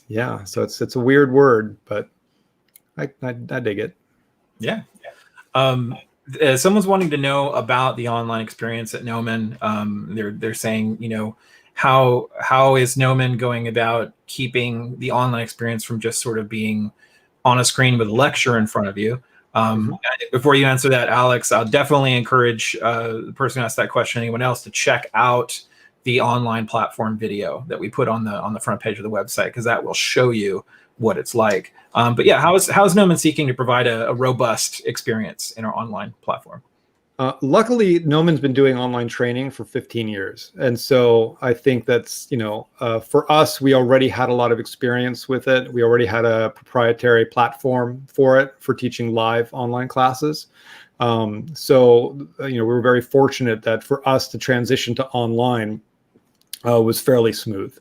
yeah, so it's a weird word, but I dig it. Yeah. Someone's wanting to know about the online experience at Gnomon. They're saying, how is Gnomon going about keeping the online experience from just sort of being on a screen with a lecture in front of you? Before you answer that, Alex, I'll definitely encourage the person who asked that question, anyone else, to check out the online platform video that we put on the front page of the website, because that will show you what it's like. But yeah, how's Gnomon seeking to provide a robust experience in our online platform? Luckily, Gnomon's been doing online training for 15 years. And so I think that's, for us, we already had a lot of experience with it. We already had a proprietary platform for it, for teaching live online classes. We were very fortunate that for us to transition to online was fairly smooth.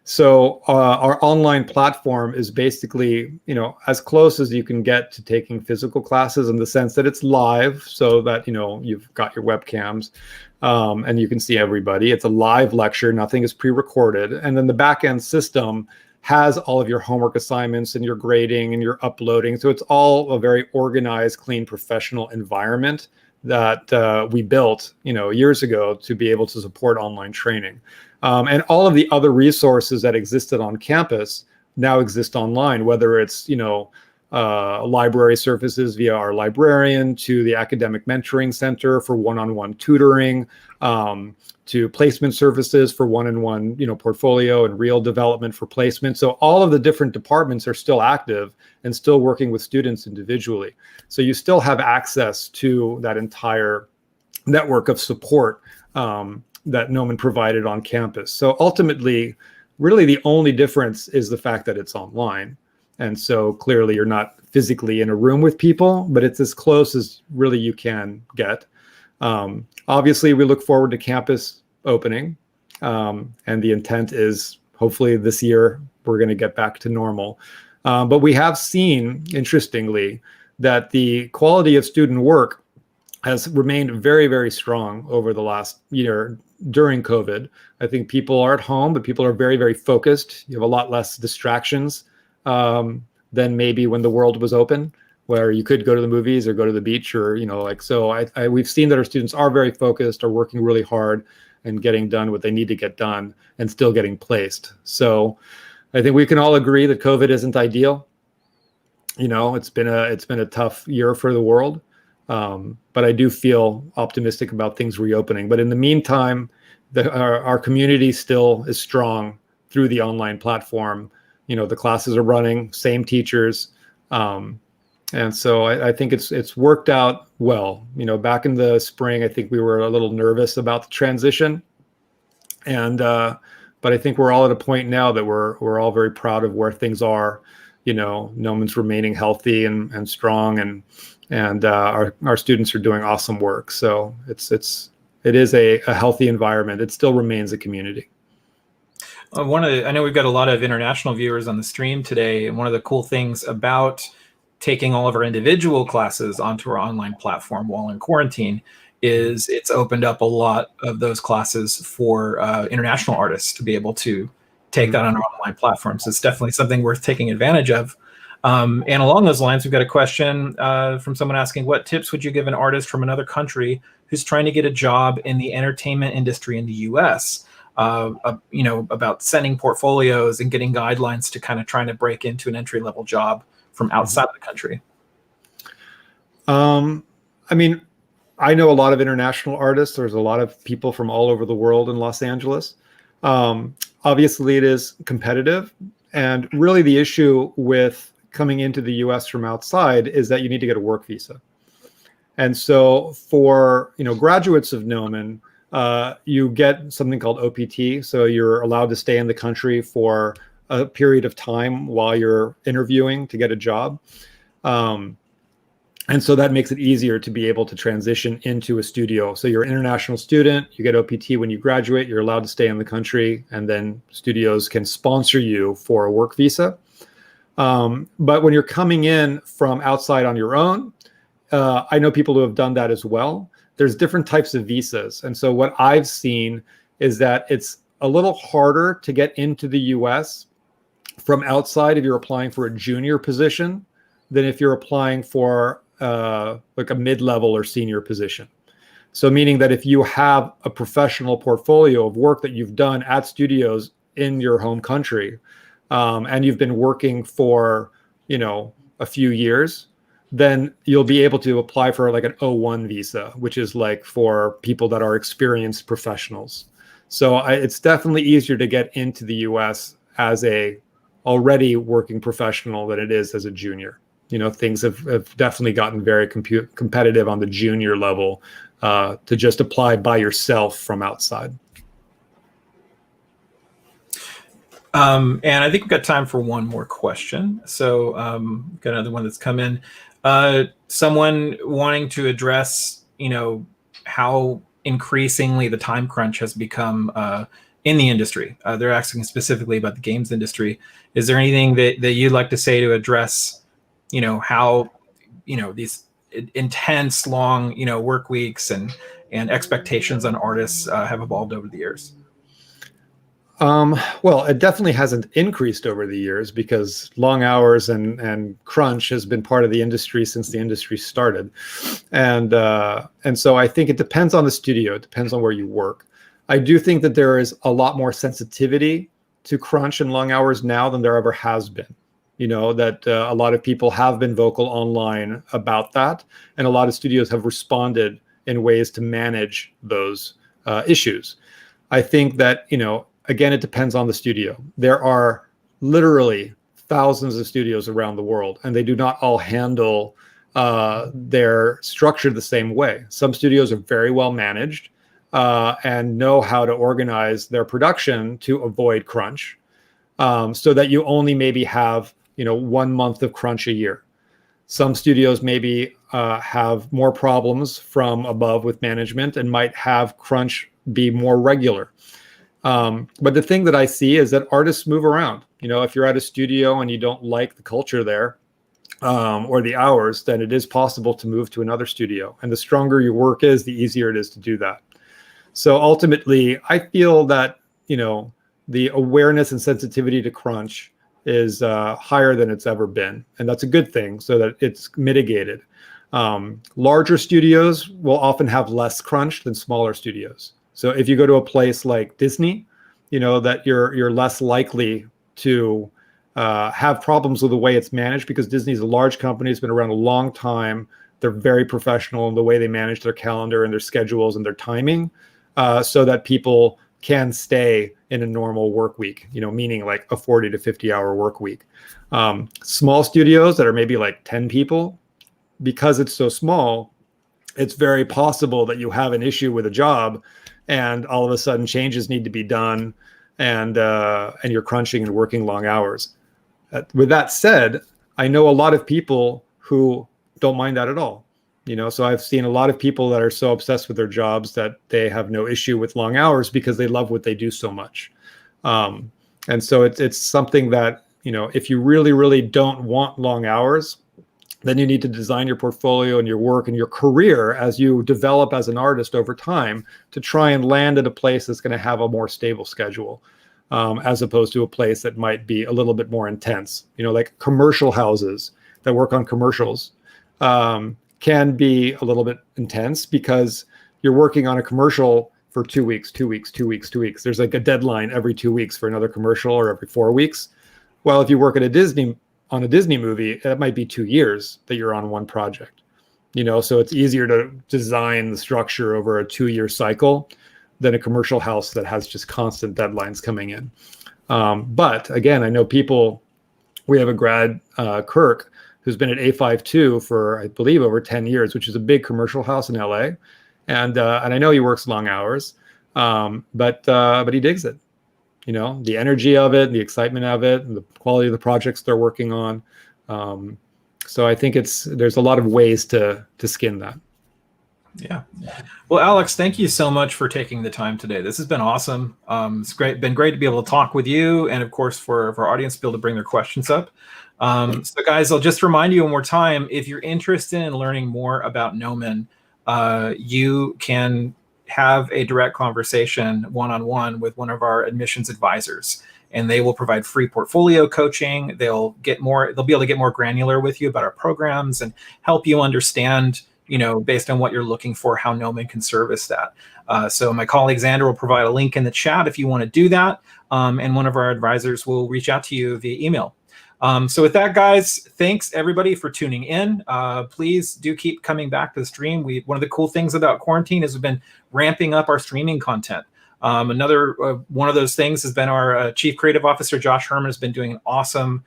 So our online platform is basically, as close as you can get to taking physical classes, in the sense that it's live, so that, you've got your webcams and you can see everybody. It's a live lecture. Nothing is pre-recorded. And then the back-end system has all of your homework assignments and your grading and your uploading. So it's all a very organized, clean, professional environment that we built, years ago to be able to support online training. And all of the other resources that existed on campus now exist online, whether it's, library services via our librarian, to the academic mentoring center for one-on-one tutoring, to placement services for one-on-one, portfolio and real development for placement. So all of the different departments are still active and still working with students individually. So you still have access to that entire network of support that Gnomon provided on campus. So ultimately, really the only difference is the fact that it's online. And so clearly you're not physically in a room with people, but it's as close as really you can get. Obviously, we look forward to campus opening. And the intent is hopefully this year we're going to get back to normal. But we have seen, interestingly, that the quality of student work has remained very, very strong over the last year during COVID. I think people are at home, but people are very, very focused. You have a lot less distractions than maybe when the world was open, where you could go to the movies or go to the beach, or, we've seen that our students are very focused, are working really hard and getting done what they need to get done and still getting placed. So I think we can all agree that COVID isn't ideal. It's been a tough year for the world. But I do feel optimistic about things reopening. But in the meantime, our community still is strong through the online platform. The classes are running, same teachers. And so I think it's worked out well. Back in the spring, I think we were a little nervous about the transition. But I think we're all at a point now that we're all very proud of where things are. Gnomon's remaining healthy and strong, and our students are doing awesome work. So it is a healthy environment. It still remains a community. I know we've got a lot of international viewers on the stream today, and one of the cool things about taking all of our individual classes onto our online platform while in quarantine is it's opened up a lot of those classes for international artists to be able to take that on our online platform. So it's definitely something worth taking advantage of. And along those lines, we've got a question from someone asking, what tips would you give an artist from another country who's trying to get a job in the entertainment industry in the US? About sending portfolios and getting guidelines to kind of trying to break into an entry-level job from outside of the country. I know a lot of international artists. There's a lot of people from all over the world in Los Angeles. Obviously, it is competitive. And really the issue with coming into the US from outside is that you need to get a work visa. And so for graduates of Gnomon, you get something called OPT. So you're allowed to stay in the country for a period of time while you're interviewing to get a job. And so that makes it easier to be able to transition into a studio. So you're an international student, you get OPT when you graduate, you're allowed to stay in the country, and then studios can sponsor you for a work visa. But when you're coming in from outside on your own, I know people who have done that as well. There's different types of visas. And so what I've seen is that it's a little harder to get into the US from outside if you're applying for a junior position than if you're applying for like a mid-level or senior position. So meaning that if you have a professional portfolio of work that you've done at studios in your home country, and you've been working for, a few years, then you'll be able to apply for like an O1 visa, which is like for people that are experienced professionals. So it's definitely easier to get into the US as a already working professional than it is as a junior. Things have definitely gotten very competitive on the junior level to just apply by yourself from outside. And I think we've got time for one more question. So got another one that's come in. Someone wanting to address, how increasingly the time crunch has become in the industry. They're asking specifically about the games industry. Is there anything that you'd like to say to address, how, these intense, long, work weeks and expectations on artists have evolved over the years? Well, it definitely hasn't increased over the years because long hours and crunch has been part of the industry since the industry started. And so I think it depends on the studio. It depends on where you work. I do think that there is a lot more sensitivity to crunch and long hours now than there ever has been. That a lot of people have been vocal online about that. And a lot of studios have responded in ways to manage those issues. I think that, again, it depends on the studio. There are literally thousands of studios around the world, and they do not all handle their structure the same way. Some studios are very well managed and know how to organize their production to avoid crunch, so that you only maybe have 1 month of crunch a year. Some studios maybe have more problems from above with management and might have crunch be more regular. But the thing that I see is that artists move around. If you're at a studio and you don't like the culture there or the hours, then it is possible to move to another studio. And the stronger your work is, the easier it is to do that. So ultimately, I feel that, the awareness and sensitivity to crunch is higher than it's ever been. And that's a good thing, so that it's mitigated. Larger studios will often have less crunch than smaller studios. So if you go to a place like Disney, that you're less likely to have problems with the way it's managed, because Disney's a large company. It's been around a long time. They're very professional in the way they manage their calendar and their schedules and their timing, so that people can stay in a normal work week, meaning like a 40 to 50 hour work week. Small studios that are maybe like 10 people, because it's so small, it's very possible that you have an issue with a job and all of a sudden changes need to be done, and you're crunching and working long hours. With that said, I know a lot of people who don't mind that at all. So I've seen a lot of people that are so obsessed with their jobs that they have no issue with long hours because they love what they do so much. And so it's something that, if you really, really don't want long hours, then you need to design your portfolio and your work and your career as you develop as an artist over time to try and land at a place that's going to have a more stable schedule, as opposed to a place that might be a little bit more intense. Like commercial houses that work on commercials can be a little bit intense because you're working on a commercial for 2 weeks, 2 weeks, 2 weeks, 2 weeks. There's like a deadline every 2 weeks for another commercial, or every 4 weeks. Well, if you work at a Disney movie, it might be 2 years that you're on one project. So it's easier to design the structure over a 2-year cycle than a commercial house that has just constant deadlines coming in. But again, I know people, we have a grad, Kirk, who's been at A52 for, I believe, over 10 years, which is a big commercial house in LA. And I know he works long hours, but he digs it. The energy of it, the excitement of it, and the quality of the projects they're working on. So I think there's a lot of ways to skin that. Yeah. Well, Alex, thank you so much for taking the time today. This has been awesome. It's been great to be able to talk with you, and of course for our audience to be able to bring their questions up. So guys, I'll just remind you one more time, if you're interested in learning more about Gnomon, you can have a direct conversation one-on-one with one of our admissions advisors, and they will provide free portfolio coaching. They'll be able to get more granular with you about our programs and help you understand, based on what you're looking for, how Gnomon can service that. So my colleague Xander will provide a link in the chat if you want to do that. And one of our advisors will reach out to you via email. So with that, guys, thanks everybody for tuning in. Please do keep coming back to the stream. One of the cool things about quarantine is we've been ramping up our streaming content. Another one of those things has been our Chief Creative Officer, Josh Herman, has been doing an awesome,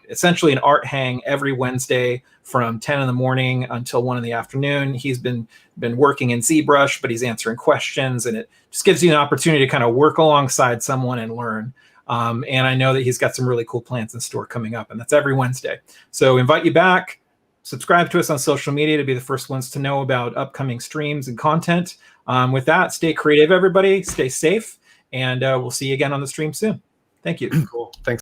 essentially an art hang every Wednesday from 10 in the morning until 1 in the afternoon. He's been working in ZBrush, but he's answering questions, and it just gives you an opportunity to kind of work alongside someone and learn. And I know that he's got some really cool plans in store coming up, and that's every Wednesday. So invite you back. Subscribe to us on social media to be the first ones to know about upcoming streams and content. With that, stay creative, everybody. Stay safe, and we'll see you again on the stream soon. Thank you. Cool. Thanks.